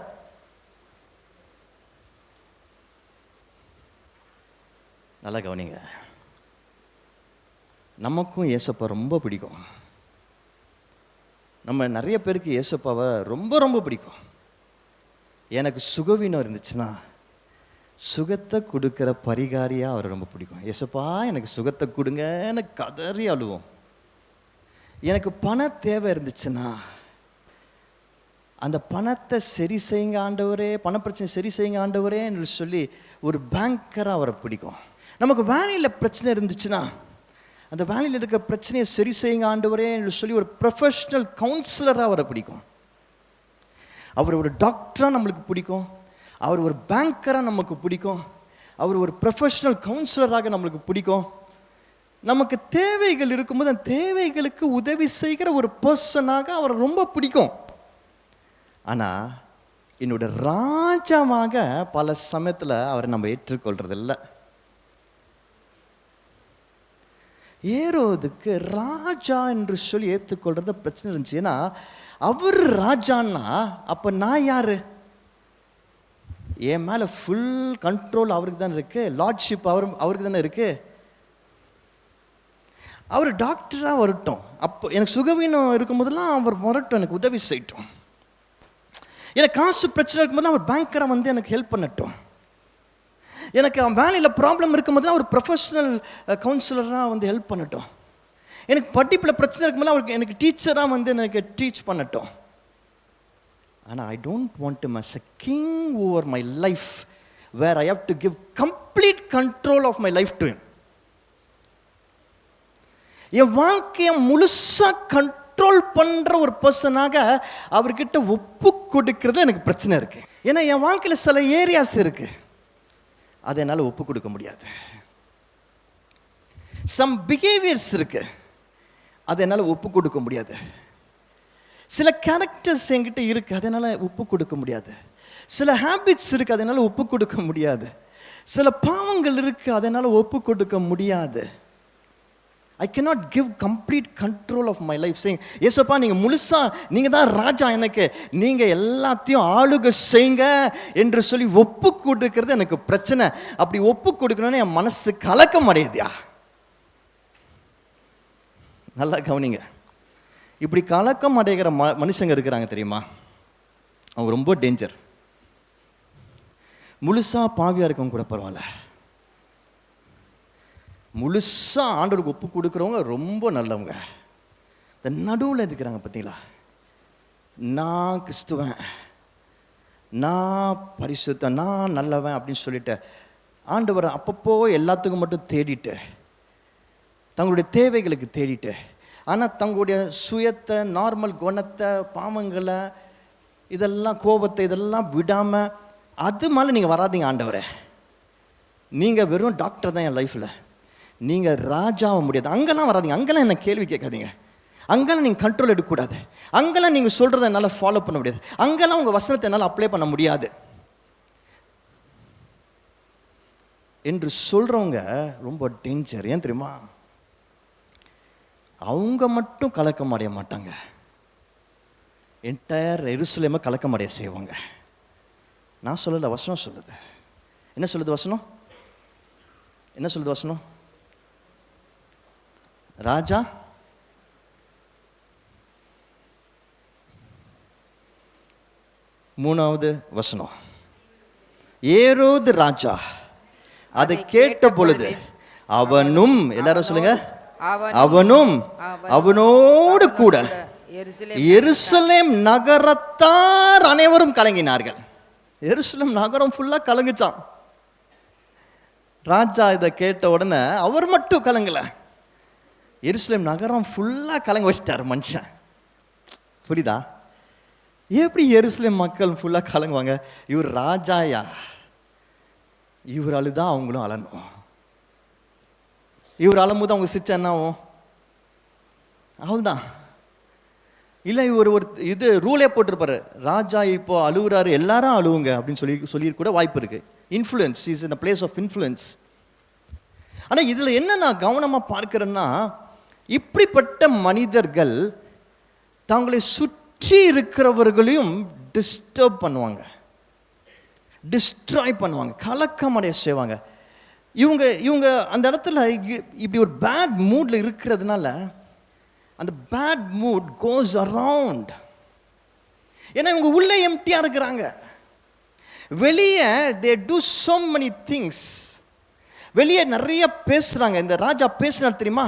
நல்லா கவனிங்க, நமக்கும் ஏசப்பா ரொம்ப பிடிக்கும். நம்ம நிறைய பேருக்கு ஏசப்பாவை ரொம்ப ரொம்ப பிடிக்கும். எனக்கு சுகவீனம் இருந்துச்சுன்னா சுகத்தை கொடுக்குற பரிகாரியாக அவரை ரொம்ப பிடிக்கும். ஏசப்பா எனக்கு சுகத்தை கொடுங்க, எனக்கு கதறி அழுவோம். எனக்கு பண தேவை இருந்துச்சுன்னா அந்த பணத்தை சரி செய்யுங்க ஆண்டவரே, பணப்பிரச்சனை சரி செய்யுங்க ஆண்டவரே என்று சொல்லி ஒரு பேங்கராக அவரை பிடிக்கும். நமக்கு வேலையில் பிரச்சனை இருந்துச்சுன்னா அந்த வேலையில் இருக்கிற பிரச்சனையை சரி செய்யுங்க ஆண்டவரே என்று சொல்லி ஒரு ப்ரொஃபஷ்னல் கவுன்சிலராக அவரை பிடிக்கும். அவர் ஒரு டாக்டராக நம்மளுக்கு பிடிக்கும், அவர் ஒரு பேங்கராக நமக்கு பிடிக்கும், அவர் ஒரு ப்ரொஃபஷ்னல் கவுன்சிலராக நம்மளுக்கு பிடிக்கும். நமக்கு தேவைகள் இருக்கும்போது அந்த தேவைகளுக்கு உதவி செய்கிற ஒரு பர்சனாக அவரை ரொம்ப பிடிக்கும். ஆனால் என்னோட ராஜாவாக பல சமயத்தில் அவரை நம்ம ஏற்றுக்கொள்றதில்லை. ஏரோதுக்கு ராஜா என்று சொல்லி ஏற்றுக்கொள்றத பிரச்சனை இருந்துச்சு. ஏன்னா அவர் ராஜான்னா அப்போ நான் யாரு? என் மேலே ஃபுல் கண்ட்ரோல் அவருக்கு தானே இருக்கு, லார்ட்ஷிப் அவருக்கு தானே இருக்கு. அவர் டாக்டராக வரட்டும், அப்போ எனக்கு சுகவீனம் இருக்கும்போதெல்லாம் அவர் வரட்டும், எனக்கு உதவி செய்யட்டும். எனக்கு காசு பிரச்சனை இருக்கும்போது அவர் பேங்கராக வந்து எனக்கு ஹெல்ப் பண்ணட்டும். எனக்கு வேலையில் ப்ராப்ளம் இருக்கும்போது அவர் ப்ரொஃபஷனல் கவுன்சிலராக வந்து ஹெல்ப் பண்ணட்டும். எனக்கு படிப்பில் பிரச்சனை இருக்கும்போது அவருக்கு எனக்கு டீச்சராக வந்து எனக்கு டீச் பண்ணட்டும். ஆனால் I don't want him as a king over my life where I have to give complete control of my life to him. என் வாழ்க்கையை முழுசாக கண்ட்ரோல் பண்ணுற ஒரு பர்சனாக அவர்கிட்ட ஒப்பு கொடுக்கறது எனக்கு பிரச்சனை இருக்கு. ஏன்னா என் வாழ்க்கையில் சில ஏரியாஸ் இருக்கு, அதை என்னால் ஒப்பு கொடுக்க முடியாது. சம் பிஹேவியர்ஸ் இருக்கு, அதை என்னால் ஒப்பு கொடுக்க முடியாது. சில கேரக்டர்ஸ் என்கிட்ட இருக்கு, அதனால் ஒப்பு கொடுக்க முடியாது. சில ஹேபிட்ஸ் இருக்கு, அதனால் ஒப்பு கொடுக்க முடியாது. சில பாவங்கள் இருக்கு, அதனால் ஒப்பு கொடுக்க முடியாது. I cannot give complete control of my life saying, ஏசப்பா நீங்கள் முழுசா நீங்கள் தான் ராஜா, எனக்கு நீங்கள் எல்லாத்தையும் ஆளுகை செய்யுங்க என்று சொல்லி ஒப்பு கொடுக்கறது எனக்கு பிரச்சனை. அப்படி ஒப்பு கொடுக்கணும்னு என் மனசு கலக்கம் அடையுதுயா. நல்லா கவனிங்க, இப்படி கலக்கம் அடைகிற மனுஷங்க இருக்கிறாங்க தெரியுமா, அவங்க ரொம்ப டேஞ்சர். முழுசா பாவியாக இருக்கவங்க கூட பரவாயில்ல, முழுசா ஆண்டவருக்கு ஒப்பு கொடுக்குறவங்க ரொம்ப நல்லவங்க. இந்த நடுவில் இருக்கிறாங்க பார்த்தீங்களா, நான் கிறிஸ்துவன், நான் பரிசுத்தன், நான் நல்லவன் அப்படின்னு சொல்லிட்டு ஆண்டவரை அப்பப்போ எல்லாத்துக்கும் மட்டும் தேடிட்டு, தங்களுடைய தேவைகளுக்கு தேடிட்டு, ஆனால் தங்களுடைய சுயத்தை, நார்மல் குணத்தை, பாவங்களை, இதெல்லாம் கோபத்தை இதெல்லாம் விடாமல் அது மேலே நீங்கள் வராதீங்க. ஆண்டவரே, நீங்கள் வெறும் டாக்டர் தான் என் லைஃப்பில், நீங்கள் ராஜாவ முடியாது, அங்கெல்லாம் வராதிங்க. அங்கெல்லாம் என்ன கேள்வி கேட்காதீங்க, அங்கெல்லாம் நீங்கள் கண்ட்ரோல் எடுக்கக்கூடாது, அங்கெல்லாம் நீங்கள் சொல்கிறத என்னால் ஃபாலோ பண்ண முடியாது, அங்கெல்லாம் உங்கள் வசனத்தை என்னால் அப்ளை பண்ண முடியாது என்று சொல்கிறவங்க ரொம்ப டேஞ்சர். ஏன் தெரியுமா? அவங்க மட்டும் கலக்கம் அடைய மாட்டாங்க, என்டையர் எருசலேமை கலக்கம் அடைய செய்வாங்க. நான் சொல்லலை, வசனம் சொல்லுது. என்ன சொல்லுது வசனம்? என்ன சொல்லுது வசனம்? ராஜா மூணாவது வசனம், ஏரோது ராஜா அதை கேட்ட பொழுது அவனும், எல்லாரும் சொல்லுங்க, அவனும் அவனோடு கூட எருசலேம் நகரத்தார் அனைவரும் கலங்கினார்கள். எருசலேம் நகரம் ஃபுல்லா கலங்குச்சான். ராஜா இதை கேட்ட உடனே அவர் மட்டும் கலங்கல, எருசலேம் நகரம் ஃபுல்லா கலங்க வச்சிட்டார் மனுஷன். புரியுதா? எப்படி எருசலேம் மக்கள் ஃபுல்லா கலங்குவாங்க? இவர் ராஜாயா, இவர் அழுதான் அவங்களும் அழணும். இவர் அழும்போது அவங்க சிரிச்சா என்ன ஆகும்? அவள்தான். இல்லை, இவர் ஒரு இது ரூலே போட்டிருப்பாரு, ராஜா இப்போ அழுகுறாரு எல்லாரும் அழுவுங்க அப்படின்னு சொல்லி கூட வாய்ப்பு இருக்கு. Influence, is in the place of influence. ஆனால் இதில் என்ன நான் கவனமாக பார்க்கிறேன்னா, இப்படிப்பட்ட மனிதர்கள் தங்களை சுற்றி இருக்கிறவர்களையும் டிஸ்டர்ப் பண்ணுவாங்க, டிஸ்ட்ராய் பண்ணுவாங்க, கலக்கமடைய செய்வாங்க. இவங்க அந்த இடத்துல இப்படி ஒரு பேட் மூட்ல இருக்கிறதுனால அந்த பேட் மூட் கோஸ் அரவுண்ட். ஏன்னா இவங்க உள்ளே எம்டியா இருக்கிறாங்க, வெளியே they do so many things. வெளியே நிறைய பேசுறாங்க. இந்த ராஜா பேசினார் தெரியுமா?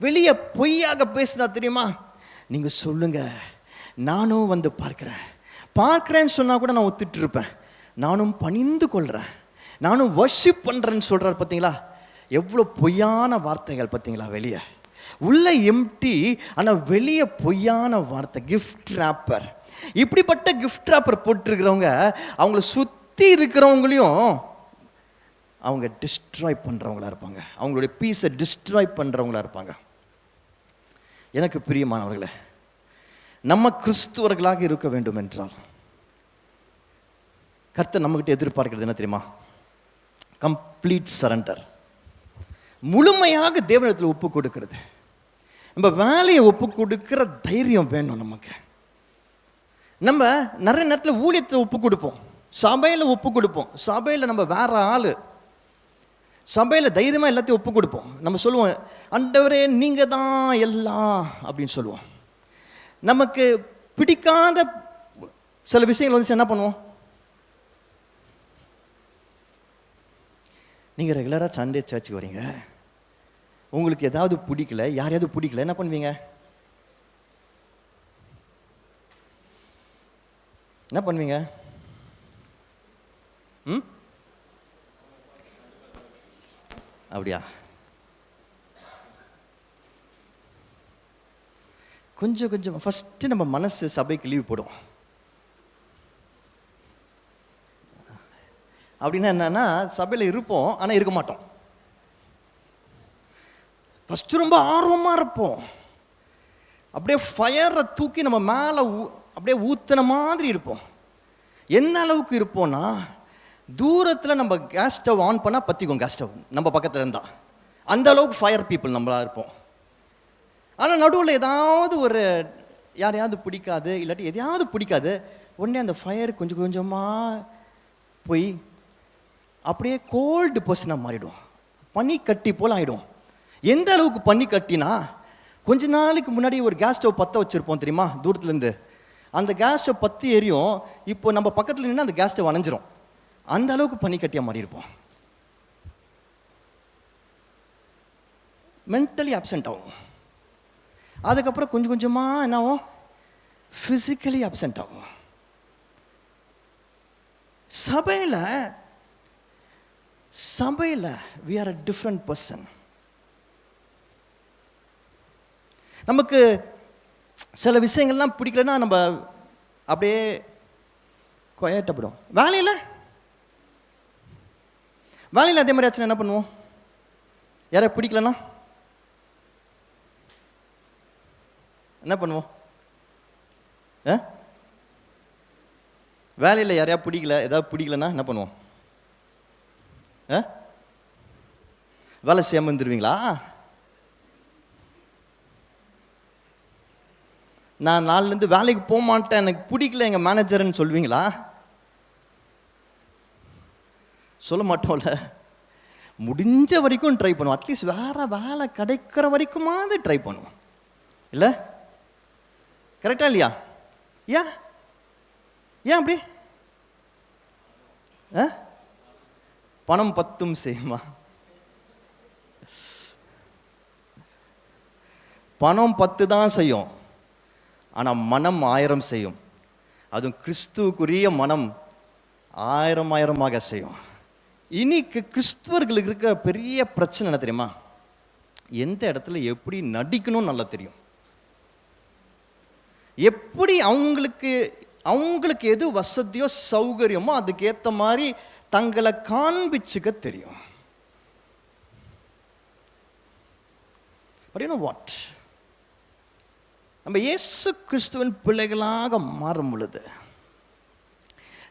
வெளியே பொய்யாக பேசினார் தெரியுமா? நீங்க சொல்லுங்க, நானும் வந்து பார்க்கிறேன்னு சொன்னா கூட நான் ஒத்துட்டு இருப்பேன், நானும் பணிந்து கொள்றேன், நானும் வர்ஷிப் பண்றேன்னு சொல்றாரு. பார்த்தீங்களா எவ்வளோ பொய்யான வார்த்தைகள்? பார்த்தீங்களா? வெளியே உள்ள எம்டி, ஆனால் வெளியே பொய்யான வார்த்தை. கிஃப்ட் ராப்பர், இப்படிப்பட்ட கிஃப்ட் ராப்பர் போட்டிருக்கிறவங்க அவங்கள சுற்றி இருக்கிறவங்களையும் அவங்க டிஸ்ட்ராய் பண்ணுறவங்களா இருப்பாங்க, அவங்களுடைய பீஸை டிஸ்ட்ராய் பண்ணுறவங்களா இருப்பாங்க. எனக்கு பிரியமானவர்களே, நம்ம கிறிஸ்துவர்களாக இருக்க வேண்டும் என்றால் கர்த்தர் நம்மகிட்ட எதிர்பார்க்கிறது என்ன தெரியுமா? கம்ப்ளீட் சரண்டர், முழுமையாக தேவனிடத்தில் ஒப்பு கொடுக்கிறது. நம்ம வேலையை ஒப்பு கொடுக்கிற தைரியம் வேணும் நமக்கு. நம்ம நிறைய நேரத்தில் ஊழியத்தை ஒப்பு கொடுப்போம், சபையில் ஒப்பு கொடுப்போம், சபையில் நம்ம வேற ஆள், சபையில் தைரியமாக எல்லாத்தையும் ஒப்பு கொடுப்போம். நம்ம சொல்லுவோம், ஆண்டவரே நீங்க தான் எல்லாம் அப்படின்னு சொல்லுவோம். நமக்கு பிடிக்காத சில விஷயங்கள் வந்துச்சு என்ன பண்ணுவோம்? நீங்கள் ரெகுலராக சண்டே சர்ச்சுக்கு வரீங்க, உங்களுக்கு ஏதாவது பிடிக்கல, யாரையாவது பிடிக்கல, என்ன பண்ணுவீங்க? என்ன பண்ணுவீங்க? அப்படியா? கொஞ்சம் கொஞ்சம் ஃபஸ்ட்டு நம்ம மனசு சபைக்கு லீவ் போடும். அப்படின்னா என்னன்னா, சபையில் இருப்போம் ஆனால் இருக்க மாட்டோம். ஃபஸ்ட்டு ரொம்ப ஆர்வமாக இருப்போம், அப்படியே ஃபயரை தூக்கி நம்ம மேலே அப்படியே ஊற்றின மாதிரி இருப்போம். எந்த அளவுக்கு இருப்போம்னா, தூரத்தில் நம்ம கேஸ் ஸ்டவ் ஆன் பண்ணால் பற்றிக்கும் கேஸ் ஸ்டவ் நம்ம பக்கத்தில் இருந்தால், அந்த அளவுக்கு ஃபயர் பீப்புள் நம்மளா இருப்போம். ஆனால் நடுவில் ஏதாவது ஒரு யாரையாவது பிடிக்காது, இல்லாட்டி எதையாவது பிடிக்காது, உடனே அந்த ஃபயர் கொஞ்சம் கொஞ்சமாக போய் அப்படியே கோல்டு பர்சனாக மாறிடும், பனி கட்டி போல் ஆகிடும். எந்த அளவுக்கு பனி கட்டினா, கொஞ்ச நாளைக்கு முன்னாடி ஒரு கேஸ் ஸ்டவ் பற்ற வச்சுருப்போம் தெரியுமா, தூரத்துலேருந்து அந்த கேஸ் ஸ்டவ் பற்றி எரியும். இப்போ நம்ம பக்கத்தில் நின்று அந்த கேஸ் ஸ்டவ் அணைஞ்சிரும். அந்த அளவுக்கு பனிக்கட்டியாக மாறி இருப்போம். மென்டலி அப்சென்ட் ஆகும். அதுக்கப்புறம் கொஞ்சம் கொஞ்சமாக என்ன ஆகும், ஃபிசிக்கலி அப்சென்ட் ஆகும். சபையில் we are a different person. நமக்கு சில விஷயங்கள்லாம் பிடிக்கலன்னா நம்ம அப்படியே கொயட்டப்படும். வேலையில் அதே மாதிரி ஆச்சுன்னா என்ன பண்ணுவோம்? யாரை பிடிக்கலன்னா என்ன பண்ணுவோம்? வேலையில் யாரையா பிடிக்கல, ஏதாவது பிடிக்கலன்னா என்ன பண்ணுவோம்? வேலை செய்யாமல் இருந்துருவீங்களா? நான் நாளிலேருந்து வேலைக்கு போக மாட்டேன், எனக்கு பிடிக்கல எங்கள் மேனேஜர்ன்னு சொல்லுவீங்களா? சொல்ல மாட்டோம்ல. முடிஞ்ச வரைக்கும் ட்ரை பண்ணுவோம். அட்லீஸ்ட் வேற வேலை கிடைக்கிற வரைக்குமாவது ட்ரை பண்ணுவோம். இல்லை கரெக்டா இல்லையா? ஏன் அப்படி? பணம் பத்தும் செய்யுமா? பணம் 10 தான் செய்யும், ஆனால் மனம் 1000 செய்யும். அதுவும் கிறிஸ்துவுக்குரிய மனம் 1000 செய்யும். இன்னைக்கு கிறிஸ்துவர்களுக்கு இருக்கிற பெரிய பிரச்சனை என்ன தெரியுமா? எந்த இடத்துல எப்படி நடிக்கணும்னு நல்லா தெரியும். எப்படி அவங்களுக்கு எது வசதியோ சௌகரியமோ அதுக்கேற்ற மாதிரி தங்களை காண்பிச்சுக்க தெரியும். But you know what? நம்ம இயேசு கிறிஸ்துவின் பிள்ளைகளாக மாறும் பொழுது,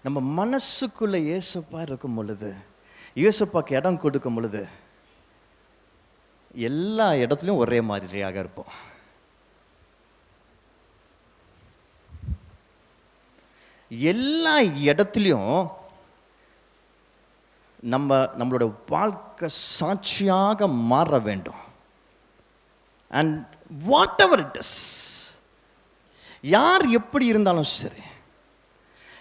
நம்ம மனசுக்குள்ள இயேசுப்பா இருக்கும் பொழுது, இயேசுப்பாக்கு இடம் கொடுக்கும் பொழுது, எல்லா இடத்துலையும் ஒரே மாதிரியாக இருப்போம். எல்லா இடத்துலையும் நம்மளோட வாழ்க்கை சாட்சியாக மாற வேண்டும். And what ever it is, யார் எப்படி இருந்தாலும் சரி,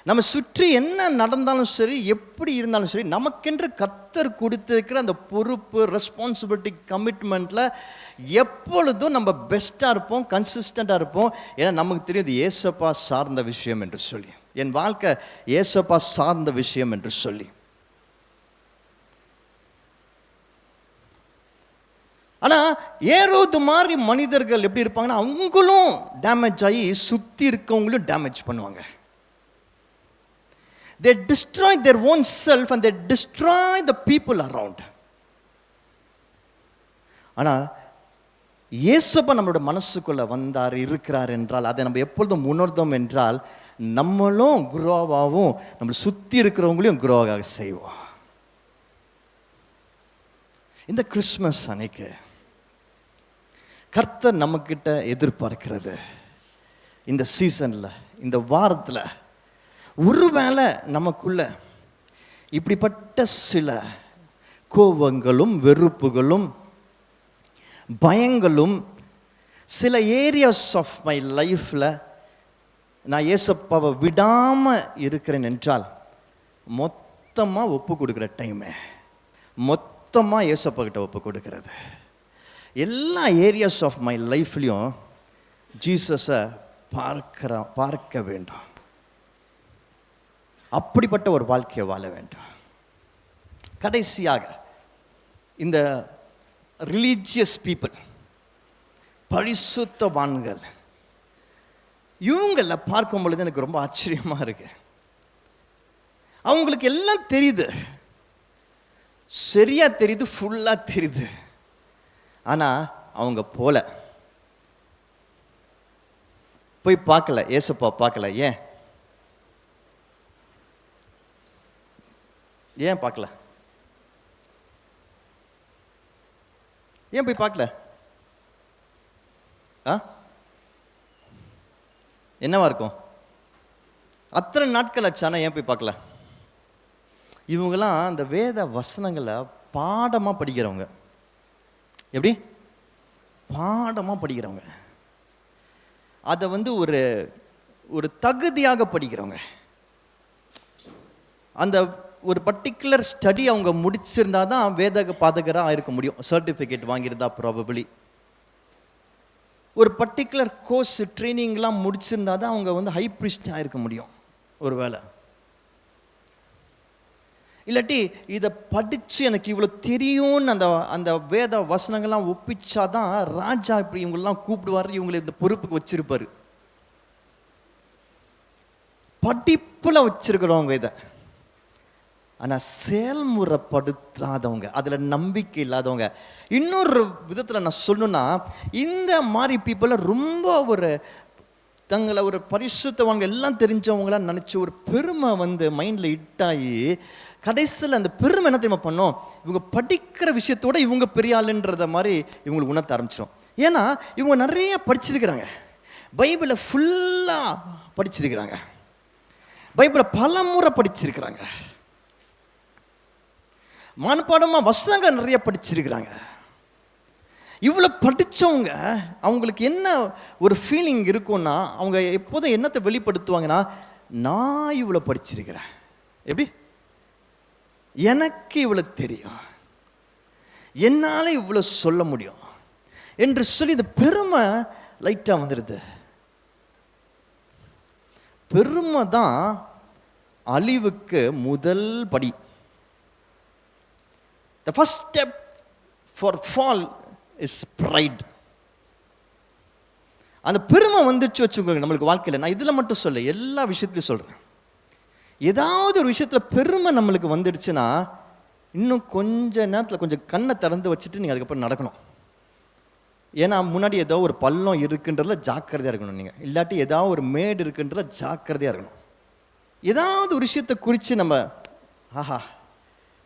நம்ம சுற்றி என்ன நடந்தாலும் சரி, எப்படி இருந்தாலும் சரி, நமக்கென்று கர்த்தர் கொடுத்திருக்கிற அந்த பொறுப்பு, ரெஸ்பான்சிபிலிட்டி, கமிட்மெண்ட்டில் எப்பொழுதும் நம்ம பெஸ்ட்டாக இருப்போம், கன்சிஸ்டண்ட்டாக இருப்போம். ஏன்னா நமக்கு தெரியும் இது ஏசப்பா சார்ந்த விஷயம் என்று சொல்லி, என் வாழ்க்கை ஏசப்பா சார்ந்த விஷயம் என்று சொல்லி. ஆனால் ஏரோது மாதிரி மனிதர்கள் எப்படி இருப்பாங்கன்னா, அவங்களும் டேமேஜ் ஆகி சுற்றி இருக்கவங்களும் டேமேஜ் பண்ணுவாங்க. They destroy their own self and they destroy the people around. ஆனால் இயேசுப்பா நம்மளோட மனசுக்குள்ள வந்தார், இருக்கிறார் என்றால், அதை நம்ம எப்பொழுதும் உணர்ந்தோம் என்றால், நம்மளும் குரோவாகவும் நம்மளை சுற்றி இருக்கிறவங்களையும் குரோவாக செய்வோம். இந்த கிறிஸ்மஸ் அன்னைக்கு கர்த்தர் நம்மக்கிட்ட எதிர்பார்க்கிறது, இந்த சீசனில், இந்த வாரத்தில், ஒருவேளை நமக்குள்ள இப்படிப்பட்ட சில கோபங்களும் வெறுப்புகளும் பயங்களும் சில ஏரியாஸ் ஆஃப் மை லைஃப்பில் நான் ஏசப்பாவை விடாமல் இருக்கிறேன் என்றால், மொத்தமாக ஒப்பு கொடுக்குற டைமு, மொத்தமாக ஏசப்பா கிட்ட ஒப்பு கொடுக்கிறது. எல்லா ஏரியாஸ் ஆஃப் மை லைஃப்லையும் ஜீசஸை பார்க்க வேண்டும். அப்படிப்பட்ட ஒரு வாழ்க்கையை வாழ வேண்டும். கடைசியாக இந்த ரிலீஜியஸ் பீப்புள், பரிசுத்தவான்கள், இவங்களை பார்க்கும் பொழுது எனக்கு ரொம்ப ஆச்சரியமாக இருக்கு. அவங்களுக்கு எல்லாம் தெரியுது, சரியா தெரியுது, ஃபுல்லாக தெரியுது. ஆனால் அவங்க போய் பார்க்கல, ஏசப்பா பார்க்கல. ஏன் பார்க்கல? ஏன் போய் பார்க்கல? என்னவா இருக்கும்? அத்தனை நாட்கள் ஆச்சானா ஏன் போய் பார்க்கல? இவங்கெல்லாம் அந்த வேத வசனங்களை பாடமாக படிக்கிறவங்க. எப்படி? பாடமாக படிக்கிறவங்க. அதை ஒரு தகுதியாக படிக்கிறவங்க. அந்த ஒரு பர்டிகுலர் ஸ்டடி அவங்க முடிச்சிருந்தா தான் வேத பாதகராக இருக்க முடியும், சர்டிஃபிகேட் வாங்கியிருந்தா ப்ராபபிளி. ஒரு பர்டிகுலர் கோர்ஸ் ட்ரைனிங்லாம் முடிச்சிருந்தா தான் அவங்க வந்து ஹை ப்ரீஸ்டாக இருக்க முடியும் ஒரு வேளை. இல்லாட்டி இதை படித்து எனக்கு இவ்வளோ தெரியும்னு அந்த வேத வசனங்கள்லாம் ஒப்பிச்சாதான் ராஜா இப்படி இவங்களெலாம் கூப்பிடுவார், இவங்களை இந்த பொறுப்புக்கு வச்சிருப்பார். படிப்பில் வச்சிருக்கிறவங்க இதை, ஆனால் செயல்முறைப்படுத்தாதவங்க, அதில் நம்பிக்கை இல்லாதவங்க. இன்னொரு விதத்தில் நான் சொல்லணும்னா, இந்த மாதிரி பீப்புளை ரொம்ப ஒரு தங்களை ஒரு பரிசுத்தவங்க எல்லாம் தெரிஞ்சவங்களாம் நினச்சி ஒரு பெருமை வந்து மைண்டில் இட்டாகி கடைசியில் அந்த பெருமை என்ன தெரியுமா பண்ணோம், இவங்க படிக்கிற விஷயத்தோட இவங்க பெரிய ஆளுன்றத மாதிரி இவங்களுக்கு உணர்த்த ஆரம்பிச்சிடும். ஏன்னா இவங்க நிறைய படிச்சிருக்கிறாங்க, பைபிளை ஃபுல்லாக படிச்சிருக்கிறாங்க, பைபிளை பல முறை படிச்சிருக்கிறாங்க, மனப்பாடமாக வசனங்கள் நிறைய படிச்சிருக்கிறாங்க. இவ்வளோ படித்தவங்க அவங்களுக்கு என்ன ஒரு ஃபீலிங் இருக்கும்னா, அவங்க எப்போதும் என்னத்தை வெளிப்படுத்துவாங்கன்னா, நான் இவ்வளோ படிச்சிருக்கிறேன், எப்படி எனக்கு இவ்வளோ தெரியும், என்னால் இவ்வளோ சொல்ல முடியும் என்று சொல்லி இந்த பெருமை லைட்டாக வந்துடுது. பெருமை தான் அழிவுக்கு முதல் படி. The first step for fall is pride. அந்த பெருமை வந்துச்சு வச்சுக்கோங்க நம்மளுக்கு வாழ்க்கையில். நான் இதில் மட்டும் சொல்ல, எல்லா விஷயத்துலையும் சொல்கிறேன். ஏதாவது ஒரு விஷயத்தில் பெருமை நம்மளுக்கு வந்துடுச்சுன்னா இன்னும் கொஞ்ச நேரத்தில் கொஞ்சம் கண்ணை திறந்து வச்சுட்டு நீங்கள் அதுக்கப்புறம் நடக்கணும். ஏன்னா முன்னாடி ஏதோ ஒரு பள்ளம் இருக்குன்றதுல ஜாக்கிரதையாக இருக்கணும் நீங்கள், இல்லாட்டி ஏதாவது ஒரு மேடு இருக்குன்றதுல ஜாக்கிரதையாக இருக்கணும். ஏதாவது ஒரு விஷயத்தை குறித்து நம்ம ஆஹா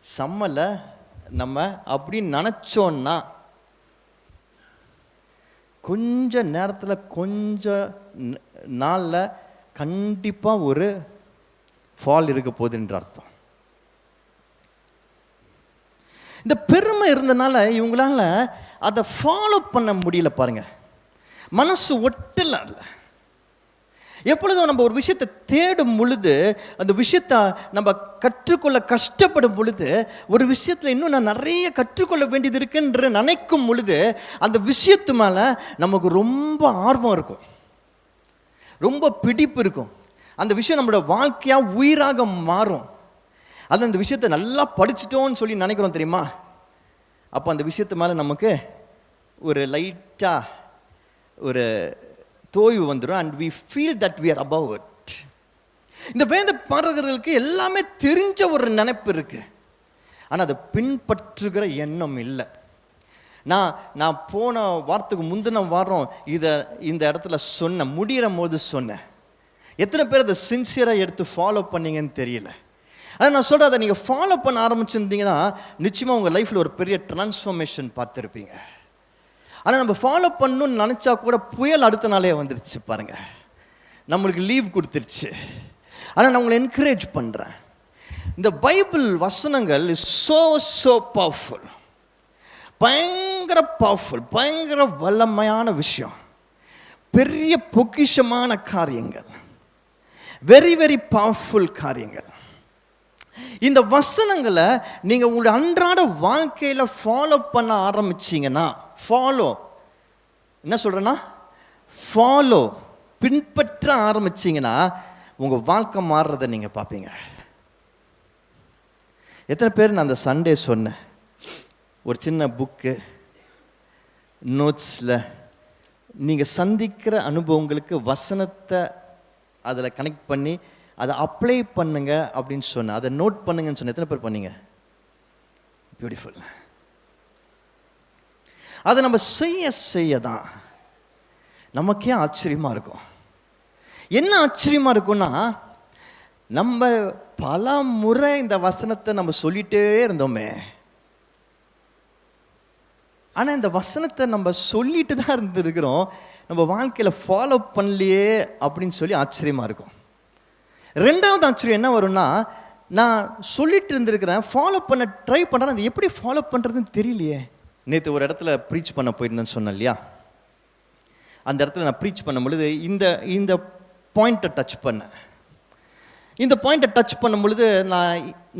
செம்மலை நம்ம அப்படின்னு நினச்சோன்னா கொஞ்ச நேரத்தில் கொஞ்ச நாளில் கண்டிப்பாக ஒரு ஃபால் இருக்க போகுதுன்ற அர்த்தம். இந்த பெருமை இருந்தனால இவங்களால அதை ஃபாலோ பண்ண முடியல. பாருங்க, மனசு ஒட்டல. எப்பொழுதும் நம்ம ஒரு விஷயத்தை தேடும் பொழுது, அந்த விஷயத்தை நம்ம கற்றுக்கொள்ள கஷ்டப்படும் பொழுது, ஒரு விஷயத்தில் இன்னும் நான் நிறைய கற்றுக்கொள்ள வேண்டியது இருக்குன்ற நினைக்கும் பொழுது, அந்த விஷயத்து மேலே நமக்கு ரொம்ப ஆர்வம் இருக்கும், ரொம்ப பிடிப்பு இருக்கும். அந்த விஷயம் நம்மளோட வாழ்க்கையாக உயிராக மாறும். அது அந்த விஷயத்தை நல்லா படிச்சிட்டோன்னு சொல்லி நினைக்கிறோம் தெரியுமா? அப்போ அந்த விஷயத்து மேலே நமக்கு ஒரு லைட்டாக ஒரு தோய்வு வந்துடும். And we feel that we are above it. இந்த வேத பாடகர்களுக்கு எல்லாமே தெரிஞ்ச ஒரு நினைப்பு இருக்கு, ஆனால் அதை பின்பற்றுகிற எண்ணம் இல்லை. நான் போன வாரத்துக்கு முந்தின வாரம் இந்த இடத்துல சொன்னேன், முடிகிற போது சொன்னேன். எத்தனை பேர் அதை சின்சியராக எடுத்து ஃபாலோ பண்ணீங்கன்னு தெரியல. ஆனால் நான் சொல்கிறேன், அதை நீங்கள் ஃபாலோ பண்ண ஆரம்பிச்சிருந்தீங்கன்னா நிச்சயமாக உங்கள் லைஃப்பில் ஒரு பெரிய டிரான்ஸ்ஃபர்மேஷன் பார்த்துருப்பீங்க. ஆனால் நம்ம ஃபாலோ பண்ணணும்னு நினச்சா கூட புயல் அடுத்த நாளே வந்துடுச்சு பாருங்க, நம்மளுக்கு லீவ் கொடுத்துருச்சு. ஆனால் நான் உங்களை என்கரேஜ் பண்ணுறேன், இந்த பைபிள் வசனங்கள் இஸ் so பவர்ஃபுல், பயங்கர பவர்ஃபுல், பயங்கர வல்லமையான விஷயம், பெரிய பொக்கிஷமான காரியங்கள், வெரி வெரி பவர்ஃபுல் காரியங்கள். இந்த வசனங்களை நீங்கள் உங்களுடைய அன்றாட வாழ்க்கையில் ஃபாலோ பண்ண ஆரம்பிச்சிங்கன்னா, ஃபாலோ என்ன சொல்கிறேன்னா ஃபாலோ பின்பற்ற ஆரம்பிச்சிங்கன்னா உங்கள் வாழ்க்கை மாறுறதை நீங்கள் பார்ப்பீங்க. எத்தனை பேர் நான் அந்த சண்டே சொன்னேன், ஒரு சின்ன புக்கு நோட்ஸில் நீங்கள் சந்திக்கிற அனுபவங்களுக்கு வசனத்தை அதில் கனெக்ட் பண்ணி அதை அப்ளை பண்ணுங்க அப்படின்னு சொன்னேன், அதை நோட் பண்ணுங்கன்னு சொன்னேன். எத்தனை பேர் பண்ணீங்க? பியூட்டிஃபுல். அதை நம்ம செய்ய தான் நமக்கே ஆச்சரியமாக இருக்கும். என்ன ஆச்சரியமாக இருக்கும்னா, நம்ம பல முறை இந்த வசனத்தை நம்ம சொல்லிகிட்டே இருந்தோமே, ஆனால் இந்த வசனத்தை நம்ம சொல்லிட்டு தான் இருந்திருக்கிறோம், நம்ம வாழ்க்கையில் ஃபாலோ பண்ணலையே அப்படின்னு சொல்லி ஆச்சரியமாக இருக்கும். ரெண்டாவது ஆச்சரியம் என்ன வரும்னா, நான் சொல்லிட்டு இருந்திருக்கிறேன், ஃபாலோ பண்ண ட்ரை பண்ணுறேன், அது எப்படி ஃபாலோ பண்ணுறதுன்னு தெரியலையே. நேற்று ஒரு இடத்துல ப்ரீச் பண்ண போயிருந்தேன்னு சொன்னேன் இல்லையா, அந்த இடத்துல நான் ப்ரீச் பண்ணும் பொழுது இந்த பாயிண்ட்டை டச் பண்ணேன். இந்த பாயிண்ட்டை டச் பண்ணும் பொழுது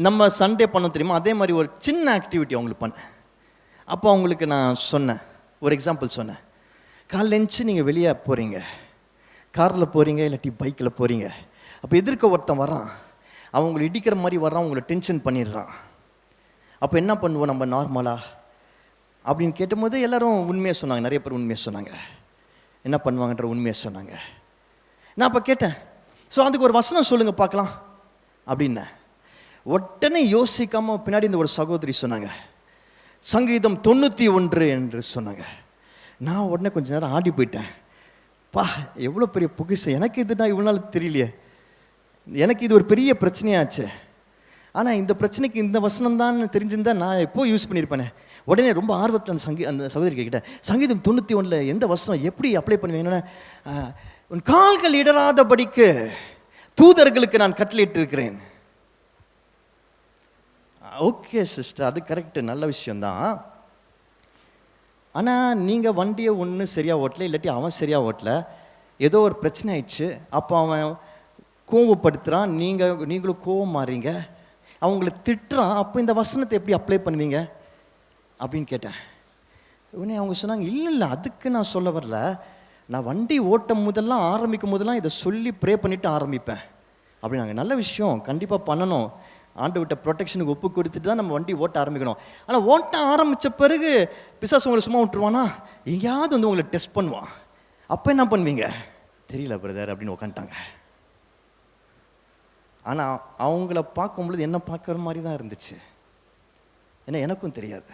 நம்ம சண்டே பண்ணோம் தெரியுமா, அதே மாதிரி ஒரு சின்ன ஆக்டிவிட்டி அவங்களுக்கு பண்ணேன். அப்போ அவங்களுக்கு நான் சொன்னேன், ஒரு எக்ஸாம்பிள் சொன்னேன். காலைல எழுந்துச்சு நீங்கள் வெளியே போகிறீங்க, காரில் போகிறீங்க இல்லாட்டி பைக்கில் போகிறீங்க. அப்போ எதிர்க்க ஒருத்தன் வரான், அவங்களை இடிக்கிற மாதிரி வர்றான், உங்களை டென்ஷன் பண்ணிடுறான். அப்போ என்ன பண்ணுவோம் நம்ம நார்மலாக அப்படின்னு கேட்டும்போது எல்லாரும் உண்மையாக சொன்னாங்க. நிறைய பேர் உண்மையாக சொன்னாங்க, என்ன பண்ணுவாங்கன்ற உண்மையாக சொன்னாங்க. நான் அப்போ கேட்டேன், ஸோ அதுக்கு ஒரு வசனம் சொல்லுங்கள் பார்க்கலாம் அப்படின்னேன். உடனே யோசிக்காமல் பின்னாடி இந்த ஒரு சகோதரி சொன்னாங்க, சங்கீதம் 91 என்று சொன்னாங்க. நான் உடனே கொஞ்ச நேரம் ஆடி போயிட்டேன். பா, எவ்வளோ பெரிய புதுசு, எனக்கு இதுனா இவ்வளோ நாள் தெரியலையே, எனக்கு இது ஒரு பெரிய பிரச்சனையாச்சு. ஆனால் இந்த பிரச்சனைக்கு இந்த வசனம் தான் தெரிஞ்சிருந்தா நான் எப்போ யூஸ் பண்ணியிருப்பேனே. உடனே ரொம்ப ஆர்வத்தில் அந்த சகோதரி கிட்ட, சங்கீதம் 91 எந்த வசனம் எப்படி அப்ளை பண்ணுவீங்கன்னா, உன் கால்கள் இடராதபடிக்கு தூதர்களுக்கு நான் கட்டளையிட்டு இருக்கிறேன். ஓகே சிஸ்டர், அது கரெக்டு, நல்ல விஷயந்தான். ஆனால் நீங்கள் வண்டியை ஒன்று சரியாக ஓட்டல, இல்லாட்டி அவன் சரியாக ஓட்டல, ஏதோ ஒரு பிரச்சனை ஆயிடுச்சு. அப்போ அவன் கோவப்படுத்துகிறான், நீங்களும் கோவம் மாறீங்க, அவங்கள திட்டுறான். அப்போ இந்த வசனத்தை எப்படி அப்ளை பண்ணுவீங்க அப்படின்னு கேட்டேன். உடனே அவங்க சொன்னாங்க, இல்லை அதுக்கு நான் சொல்ல வரல, நான் வண்டி ஓட்டும் போதெல்லாம் ஆரம்பிக்கும் போதெல்லாம் இதை சொல்லி ப்ரே பண்ணிவிட்டு ஆரம்பிப்பேன் அப்படின்னாங்க. நல்ல விஷயம், கண்டிப்பாக பண்ணணும். ஆண்டவர்கிட்ட ப்ரொடெக்ஷனுக்கு ஒப்பு கொடுத்துட்டு தான் நம்ம வண்டி ஓட்ட ஆரம்பிக்கணும். ஆனால் ஓட்ட ஆரம்பித்த பிறகு பிசாசு உங்களை சும்மா விட்டுருவானா, எங்கேயாவது வந்து உங்களை டெஸ்ட் பண்ணுவான். அப்போ என்ன பண்ணுவீங்க, தெரியல பிரதர் அப்படின்னு உட்காந்துட்டாங்க. ஆனால் அவங்கள பார்க்கும்பொழுது என்ன பார்க்குற மாதிரி தான் இருந்துச்சு. ஏன்னா எனக்கும் தெரியாது,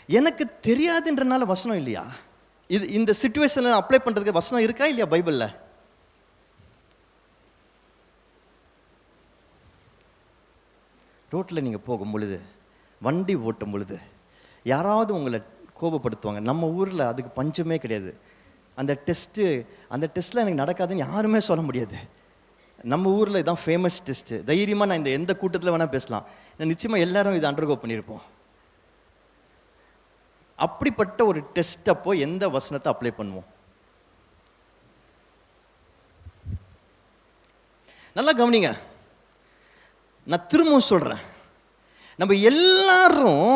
எனக்கு தெரியாதுன்றனால வசனம் இல்லையா? இந்த சிச்சுவேஷனில் அப்ளை பண்ணுறதுக்கு வசனம் இருக்கா இல்லையா பைபிளில்? ரோட்டில் நீங்கள் போகும் பொழுது, வண்டி ஓட்டும் பொழுது யாராவது உங்களை கோபப்படுத்துவாங்க. நம்ம ஊரில் அதுக்கு பஞ்சமே கிடையாது. அந்த டெஸ்ட்டில் எனக்கு நடக்காதுன்னு யாருமே சொல்ல முடியாது. நம்ம ஊரில் இதான் ஃபேமஸ் டெஸ்ட்டு. தைரியமாக நான் இந்த எந்த கூட்டத்தில் வேணால் பேசலாம், நிச்சயமாக எல்லாரும் இதை அண்டர்கோ பண்ணியிருப்போம். அப்படிப்பட்ட ஒரு டெஸ்ட் அப்போ எந்த வசனத்தை அப்ளை பண்ணுவோம்? நல்லா கவனிங்க, நான் திரும்பவும் சொல்கிறேன், நம்ம எல்லாரும்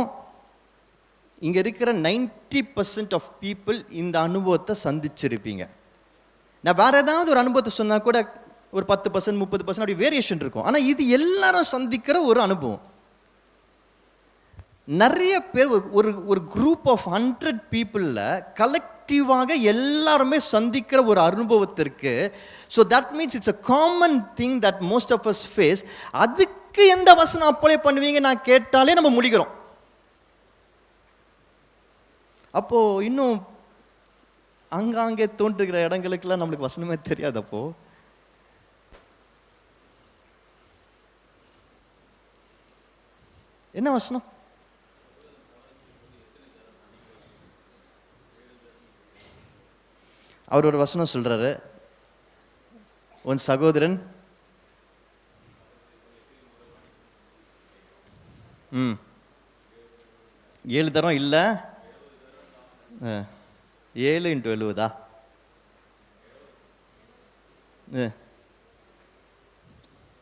இங்கே இருக்கிற 90% ஆஃப் பீப்புள் இந்த அனுபவத்தை சந்திச்சிருப்பீங்க. நான் வேற ஏதாவது ஒரு அனுபவத்தை சொன்னால் கூட ஒரு 10% 30% அப்படி வேரியேஷன் இருக்கும். ஆனால் இது எல்லாரும் சந்திக்கிற ஒரு அனுபவம். நிறைய பேர் ஒரு குரூப் ஆஃப் 100 பீப்புளில் கலெக்டிவாக எல்லாருமே சந்திக்கிற ஒரு அனுபவத்திற்கு, so that means it's a common thing that most of us face. அதுக்கு எந்த வசனம் அப்ளை பண்ணுவீங்க நான் கேட்டாலே நம்ம முடிக்கிறோம். அப்போ இன்னும் அங்காங்கே தோன்றுகிற இடங்களுக்கெல்லாம் நம்மளுக்கு வசனமே தெரியாது. அப்போ என்ன வசனம்? அவர் ஒரு வசனம் சொல்றாரு, உன் சகோதரன் 7 தரம் இல்லை, 7 × 70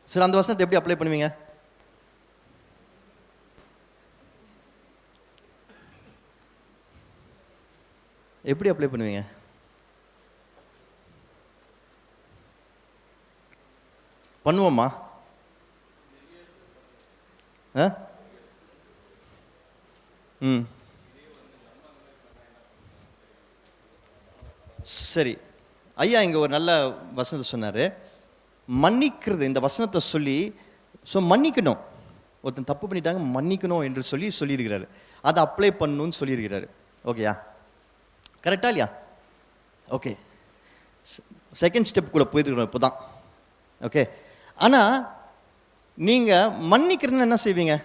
சரி, அந்த வசனத்தை எப்படி அப்ளை பண்ணுவீங்க? எப்படி அப்ளை பண்ணுவீங்க? பண்ணுவோமா? சரி, ஐயா இங்கே ஒரு நல்ல வசனத்தை சொன்னார், மன்னிக்கிறது. இந்த வசனத்தை சொல்லி மன்னிக்கணும், ஒருத்தன் தப்பு பண்ணிட்டாங்க மன்னிக்கணும் என்று சொல்லியிருக்கிறாரு. அதை அப்ளை பண்ணணும்னு சொல்லியிருக்கிறாரு. ஓகேயா? கரெக்டா இல்லையா? ஓகே, செகண்ட் ஸ்டெப்புக்குள்ளே போயிருக்கிறோம் இப்போ தான். ஓகே, ஆனால் நீங்கள் மன்னிக்கிறதுன்னு என்ன செய்வீங்க?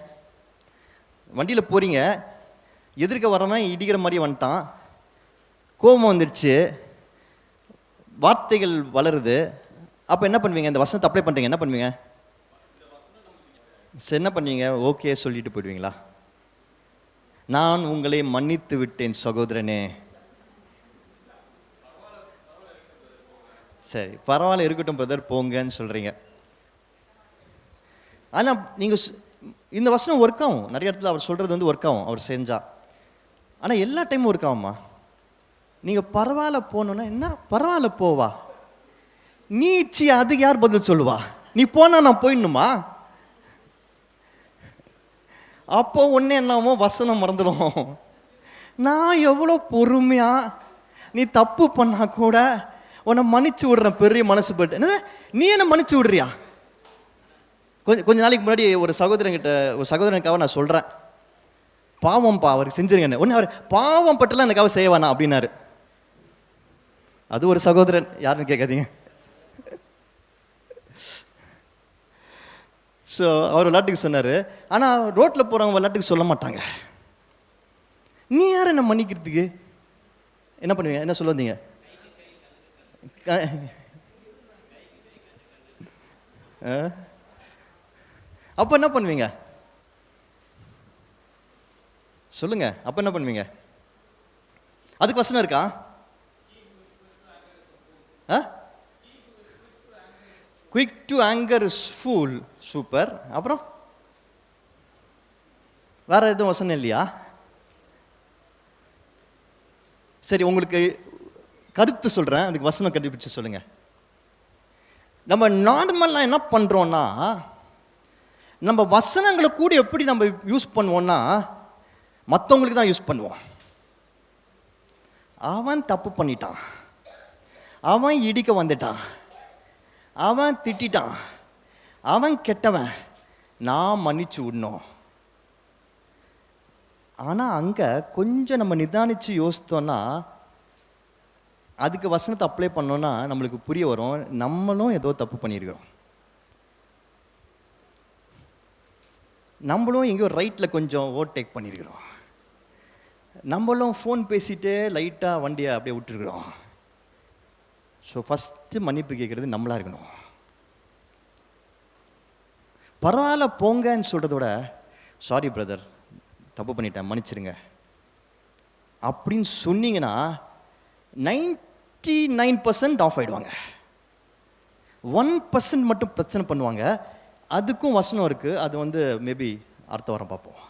வண்டியில் போகிறீங்க, எதிர்க்க வரவன் இடிக்கிற மாதிரி வந்துட்டான், கோபம் வந்துடுச்சு, வார்த்தைகள் வளருது. அப்போ என்ன பண்ணுவீங்க? இந்த வசனத்தை அப்ளை பண்ணுறீங்க, என்ன பண்ணுவீங்க? சரி, என்ன பண்ணுவீங்க? ஓகே சொல்லிட்டு போயிடுவீங்களா? நான் உங்களை மன்னித்து விட்டேன் சகோதரனே. சரி, பரவாயில்ல, இருக்கட்டும் பிரதர், போங்கன்னு சொல்கிறீங்க. ஆனால் நீங்கள் இந்த வசனம் ஒர்க் ஆகும். நிறைய இடத்துல அவர் சொல்கிறது வந்து ஒர்க் ஆகும் அவர் செஞ்சா. ஆனால் எல்லா டைமும் ஒர்க் ஆகும்மா. நீங்கள் பரவாயில்ல போகணுன்னா என்ன, பரவாயில்ல போவா, நீ சி அதுக்கு யார் பதில் சொல்லுவா? நீ போனால் நான் போயிடணுமா? அப்போ ஒன்று என்னமோ வசனம் மறந்துடும். நான் எவ்வளோ பொறுமையா, நீ தப்பு பண்ணா கூட உன்னை மன்னிச்சு விடுறேன், பெரிய மனசு போட்டு. என்ன நீ என்ன மன்னிச்சு விடுறியா? கொஞ்ச நாளைக்கு முன்னாடி ஒரு சகோதரனுக்காக நான் சொல்கிறேன், பாவம்ப்பா அவருக்கு செஞ்சிருங்க. ஒன்று அவர் பாவம் பட்டெல்லாம் எனக்காக செய்வானா அப்படின்னாரு. அது ஒரு சகோதரன், யாருன்னு கேட்காதீங்க. ஸோ அவர் விளையாட்டுக்கு சொன்னார். ஆனால் ரோட்டில் போகிறவங்க விளையாட்டுக்கு சொல்ல மாட்டாங்க. நீ யார் என்ன மன்னிக்கிறதுக்கு? என்ன பண்ணுவீங்க? என்ன சொல்ல வந்தீங்க? அப்போ என்ன பண்ணுவீங்க சொல்லுங்க? அப்போ என்ன பண்ணுவீங்க? அதுக்கு வசனம் இருக்கா? Quick to anger is fool. Super. அப்புறம் வேற எதுவும் வசனம் இல்லையா? சரி, உங்களுக்கு கருத்து சொல்கிறேன், அதுக்கு வசனம் கண்டுபிடிச்சு சொல்லுங்க. நம்ம நார்மலாக என்ன பண்ணுறோன்னா, நம்ம வசனங்களை கூட எப்படி நம்ம யூஸ் பண்ணுவோம்னா, மற்றவங்களுக்கு தான் யூஸ் பண்ணுவோம். அவன் தப்பு பண்ணிட்டான், அவன் இடிக்க வந்துட்டான், அவன் திட்டான், அவன் கெட்டவன், நான் மன்னிச்சு விடணும். ஆனால் அங்கே கொஞ்சம் நம்ம நிதானித்து யோசித்தோன்னா, அதுக்கு வசனத்தை அப்ளை பண்ணோன்னா நம்மளுக்கு புரிய வரும், நம்மளும் ஏதோ தப்பு பண்ணியிருக்கிறோம். நம்மளும் எங்கேயோ ரைட்டில் கொஞ்சம் ஓவர்டேக் பண்ணியிருக்கிறோம். நம்மளும் ஃபோன் பேசிகிட்டே லைட்டாக வண்டியை அப்படியே விட்டுருக்குறோம். ஸோ ஃபஸ்ட்டு மன்னிப்பு கேட்குறது நம்மளாக இருக்கணும். பரவாயில்ல போங்கன்னு சொல்கிறதோட, சாரி பிரதர், தப்பு பண்ணிட்டேன், மன்னிச்சிடுங்க அப்படின்னு சொன்னீங்கன்னா 99% ஆஃப் ஆகிடுவாங்க. 1% மட்டும் பிரச்சனை பண்ணுவாங்க. அதுக்கும் வசனம் இருக்குது. அது வந்து மேபி அடுத்த வாரம் பார்ப்போம்.